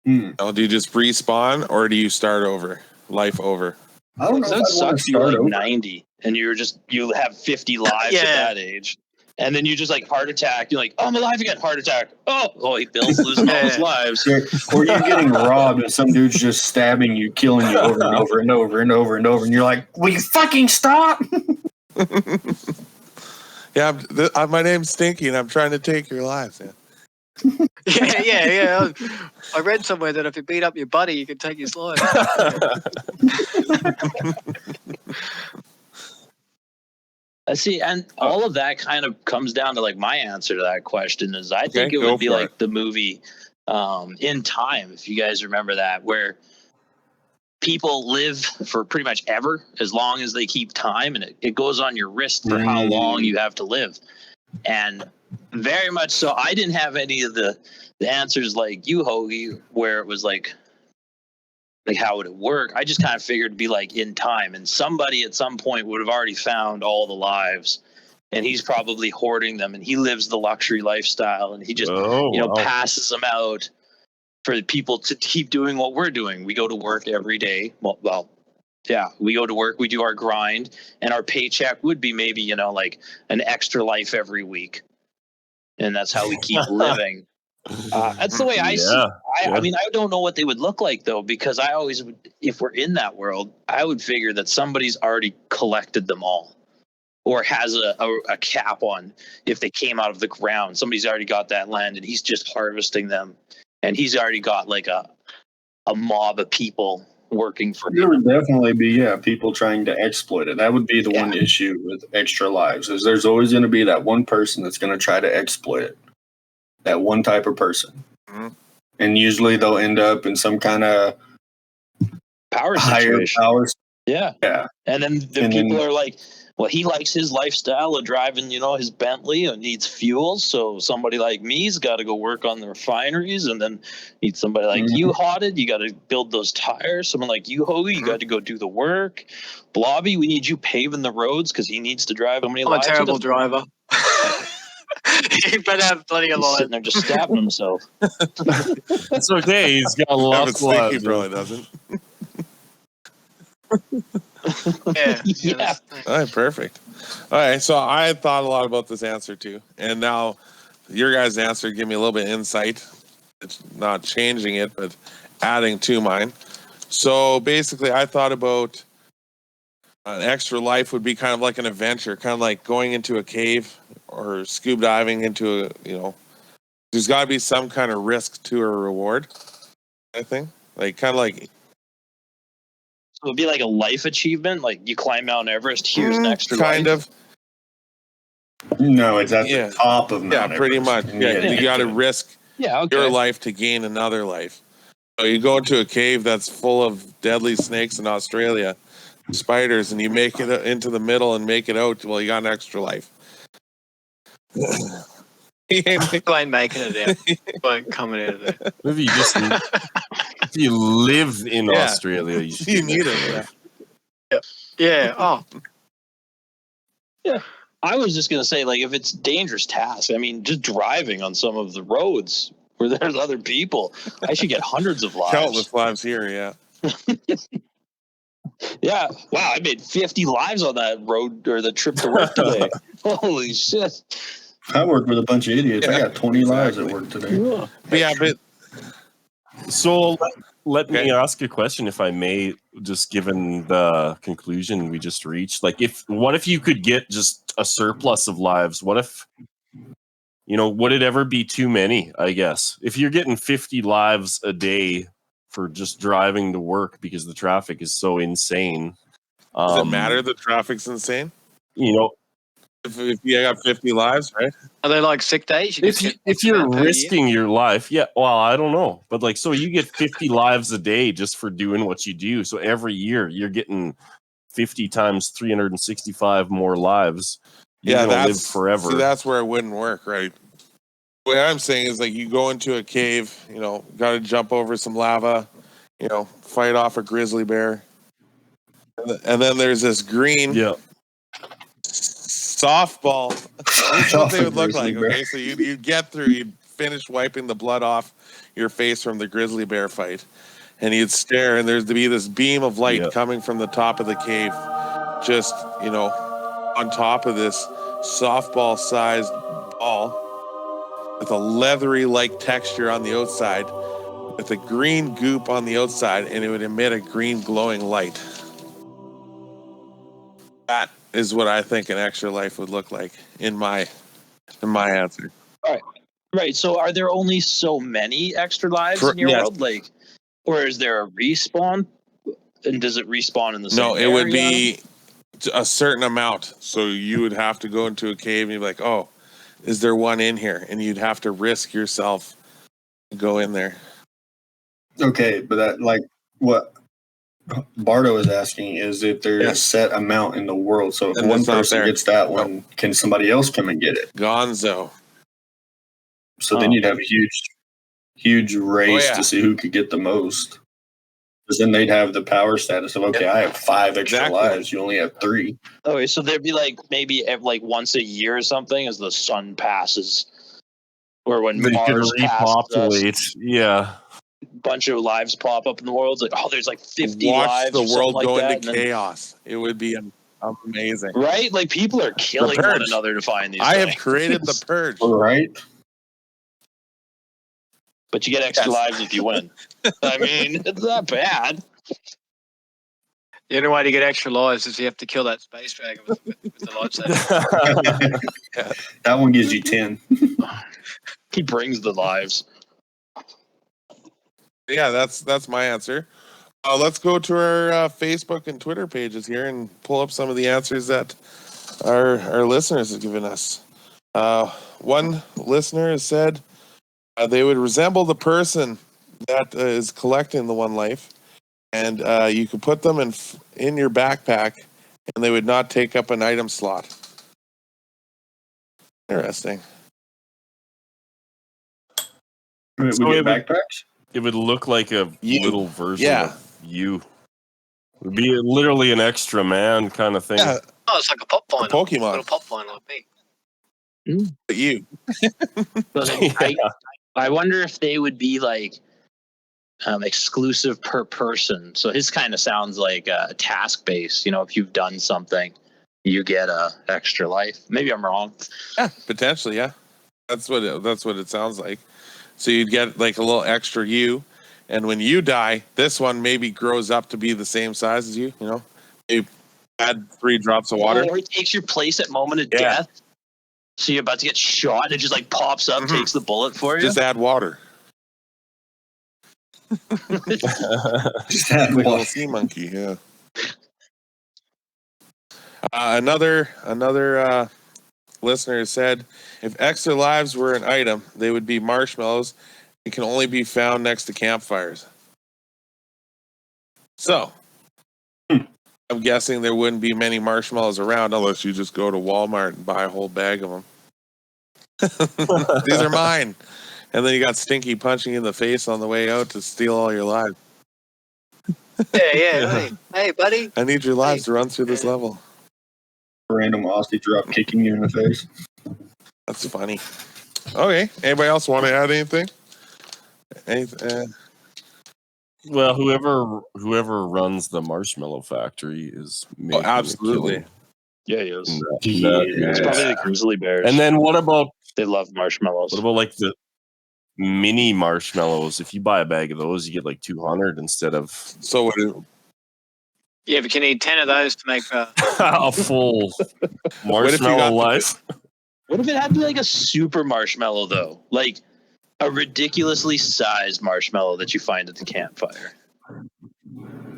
[SPEAKER 2] Hmm.
[SPEAKER 1] Do you just respawn, or do you start over, life over?
[SPEAKER 2] I don't know if
[SPEAKER 4] That
[SPEAKER 2] I'd want to
[SPEAKER 4] sucks. You're
[SPEAKER 2] start
[SPEAKER 4] like
[SPEAKER 2] over.
[SPEAKER 4] 90 and you have 50 lives
[SPEAKER 3] Yeah.
[SPEAKER 4] at that age. And then you just like heart attack. You're like, oh, I'm alive again. Heart attack. Oh, Bill's losing all his lives.
[SPEAKER 2] Or you're getting robbed and some dude's just stabbing you, killing you over and over and over and over and over. And you're like, will you fucking stop?
[SPEAKER 1] Yeah, my name's Stinky, and I'm trying to take your lives. Yeah.
[SPEAKER 3] Yeah. I read somewhere that if you beat up your buddy, you can take his life.
[SPEAKER 4] See, and all of that kind of comes down to like my answer to that question is I think
[SPEAKER 1] Okay,
[SPEAKER 4] it would be
[SPEAKER 1] go for
[SPEAKER 4] like the movie In Time, if you guys remember that, where people live for pretty much ever as long as they keep time, and it goes on your wrist for how long you have to live. And very much so, I didn't have any of the answers like you, Hoagie, where it was like how would it work? I just kind of figured it'd be like In Time, and somebody at some point would have already found all the lives, and he's probably hoarding them, and he lives the luxury lifestyle, and he just passes them out for people to keep doing what we're doing. We go to work every day. Well, yeah, we go to work, we do our grind, and our paycheck would be maybe like an extra life every week, and that's how we keep living. That's the way I see it. I mean, I don't know what they would look like, though, because I always would, if we're in that world, I would figure that somebody's already collected them all or has a cap on if they came out of the ground. Somebody's already got that land and he's just harvesting them. And he's already got like a mob of people working for him.
[SPEAKER 2] There would definitely be, people trying to exploit it. That would be the one issue with Extra Lives is there's always going to be that one person that's going to try to exploit it. That one type of person. Mm-hmm. And usually they'll end up in some kind of
[SPEAKER 4] power situation.
[SPEAKER 2] Power.
[SPEAKER 4] Yeah. And then people are like, well, he likes his lifestyle of driving, his Bentley and needs fuel. So somebody like me's got to go work on the refineries, and then need somebody like you, Hotted. You got to build those tires. Someone like you, Hoagie, you got to go do the work. Blobby, we need you paving the roads because he needs to drive. How many lives?
[SPEAKER 3] I'm a terrible driver. He better have plenty of lives.
[SPEAKER 4] Sitting there just stabbing himself.
[SPEAKER 5] It's okay. He's got lots of lives.
[SPEAKER 1] He probably doesn't.
[SPEAKER 3] Yeah.
[SPEAKER 1] All right, perfect. All right, so I thought a lot about this answer too, and now your guys' answer gave me a little bit of insight. It's not changing it, but adding to mine. So basically, I thought about an extra life would be kind of like an adventure, kind of like going into a cave or scuba diving into there's got to be some kind of risk to a reward, I think. Like, kind of like...
[SPEAKER 4] So it'd be like a life achievement? Like, you climb Mount Everest, here's an extra life?
[SPEAKER 1] Kind of.
[SPEAKER 2] No, it's at the top of Mount Everest.
[SPEAKER 1] Yeah, pretty much. Yeah, you got to risk your life to gain another life. So you go into a cave that's full of deadly snakes in Australia, spiders, and you make it into the middle and make it out. Well, you got an extra life.
[SPEAKER 3] You ain't making it out. You ain't coming out of there.
[SPEAKER 5] Maybe if you live in Australia, you
[SPEAKER 1] need it.
[SPEAKER 3] Yeah. Oh.
[SPEAKER 4] Yeah. I was just going to say, like, if it's a dangerous task, I mean, just driving on some of the roads where there's other people, I should get hundreds of lives.
[SPEAKER 1] Countless lives here, yeah.
[SPEAKER 4] Yeah. Wow, I made 50 lives on that road or the trip to work today. Holy shit.
[SPEAKER 2] I worked with a bunch of idiots. I got 20 lives at work today.
[SPEAKER 1] But
[SPEAKER 5] so let me ask a question, if I may, just given the conclusion we just reached. Like, what if you could get just a surplus of lives? What if, would it ever be too many, I guess? If you're getting 50 lives a day for just driving to work because the traffic is so insane.
[SPEAKER 1] Does it matter the traffic's insane? If you got 50 lives, right?
[SPEAKER 3] Are they like sick days?
[SPEAKER 5] If you're risking your life, I don't know. But so you get 50 lives a day just for doing what you do. So every year you're getting 50 times 365 more lives. You're gonna live forever.
[SPEAKER 1] See, that's where it wouldn't work, right? What I'm saying is, like, you go into a cave, got to jump over some lava, fight off a grizzly bear. And then there's this green softball. That's what they would look like, okay? So you'd get through, you'd finish wiping the blood off your face from the grizzly bear fight, and you'd stare, and there'd be this beam of light coming from the top of the cave, just, on top of this softball-sized ball with a leathery-like texture on the outside, with a green goop on the outside, and it would emit a green glowing light. That is what I think an extra life would look like in my answer.
[SPEAKER 4] Right. So are there only so many extra lives in your world? Like, or is there a respawn? And does it respawn in the same area?
[SPEAKER 1] No, it would be a certain amount. So you would have to go into a cave and you'd be like, oh, is there one in here? And you'd have to risk yourself to go in there.
[SPEAKER 2] Okay, but that, like, what Bardo is asking is if there's a set amount in the world. So if
[SPEAKER 1] And
[SPEAKER 2] one
[SPEAKER 1] it's not
[SPEAKER 2] person
[SPEAKER 1] there.
[SPEAKER 2] gets that one, can somebody else come and get it?
[SPEAKER 1] Gonzo.
[SPEAKER 2] So then you'd have a huge race
[SPEAKER 1] yeah.
[SPEAKER 2] to see who could get the most. Because then they'd have the power status of, okay, I have 5 extra lives. You only have 3.
[SPEAKER 4] Okay, so there'd be like maybe like once a year or something as the sun passes, or when
[SPEAKER 5] They could
[SPEAKER 4] Mars
[SPEAKER 5] repopulate.
[SPEAKER 4] passes,
[SPEAKER 5] Yeah.
[SPEAKER 4] bunch of lives pop up in the world. It's like, oh, there's like 50
[SPEAKER 1] Watch
[SPEAKER 4] lives.
[SPEAKER 1] the
[SPEAKER 4] or something
[SPEAKER 1] world
[SPEAKER 4] like
[SPEAKER 1] go
[SPEAKER 4] that,
[SPEAKER 1] into chaos. It would be amazing.
[SPEAKER 4] Right? Like people are killing one
[SPEAKER 1] Purge.
[SPEAKER 4] another to find these
[SPEAKER 1] I
[SPEAKER 4] things.
[SPEAKER 1] have created the purge.
[SPEAKER 2] Right?
[SPEAKER 4] But you get extra lives if you win. I mean, it's not bad.
[SPEAKER 3] The only way to get extra lives is you have to kill that space dragon with the lightsaber.
[SPEAKER 2] That one gives you 10.
[SPEAKER 4] He brings the lives.
[SPEAKER 1] Yeah, that's my answer. Let's go to our Facebook and Twitter pages here and pull up some of the answers that our listeners have given us. One listener has said they would resemble the person that is collecting the one life, and you could put them in your backpack, and they would not take up an item slot. Interesting.
[SPEAKER 2] We
[SPEAKER 5] So
[SPEAKER 2] get
[SPEAKER 5] it would-
[SPEAKER 2] backpacks?
[SPEAKER 5] It would look like a little version
[SPEAKER 1] Yeah.
[SPEAKER 5] of you. It would be literally an extra man kind of thing.
[SPEAKER 1] Yeah,
[SPEAKER 3] Oh, it's like a pop
[SPEAKER 1] a
[SPEAKER 3] vine.
[SPEAKER 1] Pokemon.
[SPEAKER 3] Little pop vine like me.
[SPEAKER 1] But you.
[SPEAKER 4] But I wonder if they would be like exclusive per person. So his kind of sounds like a task based. You know, if you've done something, you get a extra life. Maybe I'm wrong.
[SPEAKER 1] Yeah, potentially. Yeah, that's what it sounds like. So you'd get like a little extra you, and when you die, this one maybe grows up to be the same size as you. You know, you add 3 drops of water.
[SPEAKER 4] Or it takes your place at moment of death. So you're about to get shot, and it just like pops up, takes the bullet for you.
[SPEAKER 1] Just add water.
[SPEAKER 2] Just add
[SPEAKER 1] Like a little
[SPEAKER 2] water.
[SPEAKER 1] sea monkey. Yeah. Another listener said, if extra lives were an item, they would be marshmallows. It can only be found next to campfires. So, I'm guessing there wouldn't be many marshmallows around unless you just go to Walmart and buy a whole bag of them. These are mine. And then you got Stinky punching you in the face on the way out to steal all your lives.
[SPEAKER 3] Yeah. Hey, buddy.
[SPEAKER 1] I need your lives to run through this level.
[SPEAKER 2] Random Aussie drop kicking you in the face.
[SPEAKER 1] That's funny. Okay. Anybody else want to add anything?
[SPEAKER 5] Well, whoever runs the marshmallow factory is making
[SPEAKER 1] absolutely.
[SPEAKER 5] a killing.
[SPEAKER 4] Yeah, he is.
[SPEAKER 5] It's
[SPEAKER 4] It's probably the grizzly bears.
[SPEAKER 5] And then what about
[SPEAKER 4] They love marshmallows.
[SPEAKER 5] like the mini marshmallows? If you buy a bag of those, you get like 200 instead of
[SPEAKER 1] So
[SPEAKER 3] Yeah, but you need 10 of those to make
[SPEAKER 5] a full marshmallow life.
[SPEAKER 4] What if it had to be like a super marshmallow though? Like a ridiculously sized marshmallow that you find at the campfire.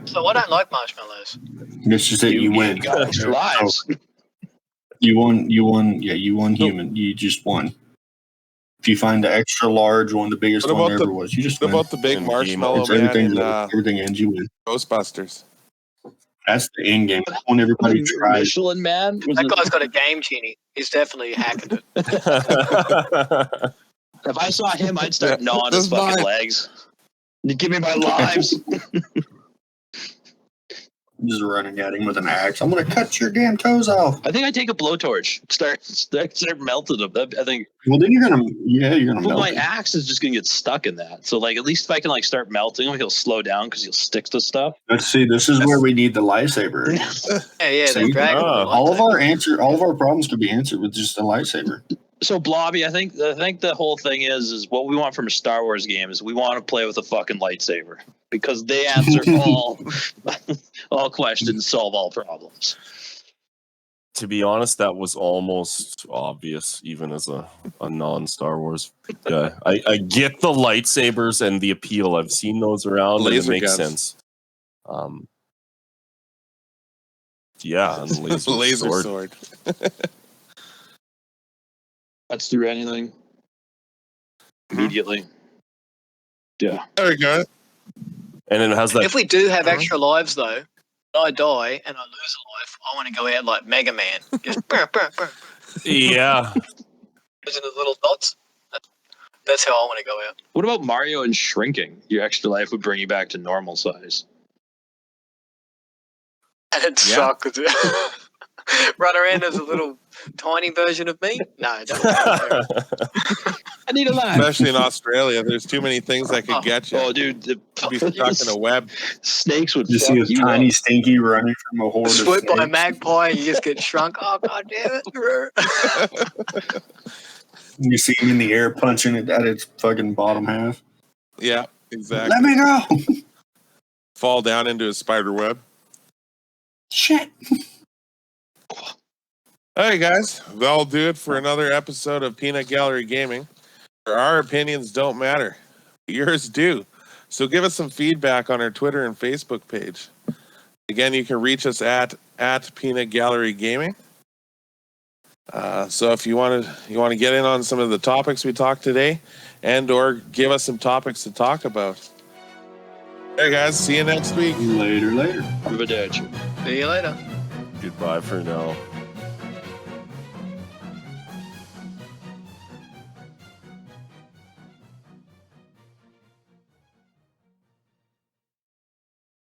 [SPEAKER 3] So I don't like marshmallows.
[SPEAKER 2] It's just that you win.
[SPEAKER 4] got extra lives.
[SPEAKER 2] You won. Yeah, you won human. You just won. If you find the extra large one, the biggest
[SPEAKER 1] What
[SPEAKER 2] one
[SPEAKER 1] about
[SPEAKER 2] there ever was, you just
[SPEAKER 1] what
[SPEAKER 2] win.
[SPEAKER 1] about the big
[SPEAKER 5] In
[SPEAKER 1] marshmallow
[SPEAKER 2] It's
[SPEAKER 1] man
[SPEAKER 2] everything,
[SPEAKER 1] in
[SPEAKER 2] everything ends, you win.
[SPEAKER 1] Ghostbusters?
[SPEAKER 2] That's the end game. That's when everybody tries.
[SPEAKER 4] Michelin Man?
[SPEAKER 3] That guy's got a game genie. He's definitely hacking it.
[SPEAKER 4] If I saw him, I'd start gnawing
[SPEAKER 1] This
[SPEAKER 4] his fucking
[SPEAKER 1] mine.
[SPEAKER 4] legs. Give me my lives.
[SPEAKER 2] Just running at him with an axe. I'm gonna cut your damn toes off.
[SPEAKER 4] I think I take a blowtorch. Start melting them. I think.
[SPEAKER 2] Well, then you're gonna
[SPEAKER 4] But
[SPEAKER 2] melt
[SPEAKER 4] my
[SPEAKER 2] it.
[SPEAKER 4] axe is just gonna get stuck in that. So like, at least if I can like start melting him, he'll slow down because he'll stick to stuff.
[SPEAKER 2] Let's see. This is where we need the lightsaber.
[SPEAKER 3] Yeah,
[SPEAKER 2] See?
[SPEAKER 3] the dragon.
[SPEAKER 2] All of our problems could be answered with just a lightsaber.
[SPEAKER 4] So Blobby, I think the whole thing is what we want from a Star Wars game is we want to play with a fucking lightsaber because they answer all questions, solve all problems.
[SPEAKER 5] To be honest, that was almost obvious, even as a non-Star Wars guy. I get the lightsabers and the appeal. I've seen those around, and it
[SPEAKER 1] Laser
[SPEAKER 5] makes
[SPEAKER 1] guns.
[SPEAKER 5] sense. Yeah, and laser sword.
[SPEAKER 4] Cuts through anything immediately. Yeah.
[SPEAKER 1] There we go.
[SPEAKER 5] And it has that.
[SPEAKER 3] If we do have extra lives, though, when I die and I lose a life, I want to go out like Mega Man. Just burr, burr, burr.
[SPEAKER 5] Yeah.
[SPEAKER 3] Using the little dots. That's how I want to go out.
[SPEAKER 4] What about Mario and shrinking? Your extra life would bring you back to normal size.
[SPEAKER 3] And it'd suck. 'Cause run around as a little tiny version of me? No, don't.
[SPEAKER 4] I need a life.
[SPEAKER 1] Especially in Australia, there's too many things that could get you.
[SPEAKER 4] Oh, dude,
[SPEAKER 1] You'd be stuck in a web.
[SPEAKER 4] Snakes would
[SPEAKER 2] You
[SPEAKER 4] fuck
[SPEAKER 2] see a
[SPEAKER 4] you
[SPEAKER 2] tiny
[SPEAKER 4] up.
[SPEAKER 2] stinky running from a horde of
[SPEAKER 3] Split by a
[SPEAKER 2] snakes.
[SPEAKER 3] magpie and you just get shrunk. Oh, god damn it.
[SPEAKER 2] You see him in the air punching it at its fucking bottom half.
[SPEAKER 1] Yeah, exactly.
[SPEAKER 2] Let me go.
[SPEAKER 1] Fall down into a spider web.
[SPEAKER 2] Shit.
[SPEAKER 1] All right, guys. That'll do it for another episode of Peanut Gallery Gaming. Our opinions don't matter. Yours do. So give us some feedback on our Twitter and Facebook page. Again, you can reach us at Peanut Gallery Gaming. So if you want to get in on some of the topics we talked today, and or give us some topics to talk about. Hey guys, see you next week.
[SPEAKER 2] Later.
[SPEAKER 4] Arrivederci.
[SPEAKER 3] See you later.
[SPEAKER 5] Goodbye for now.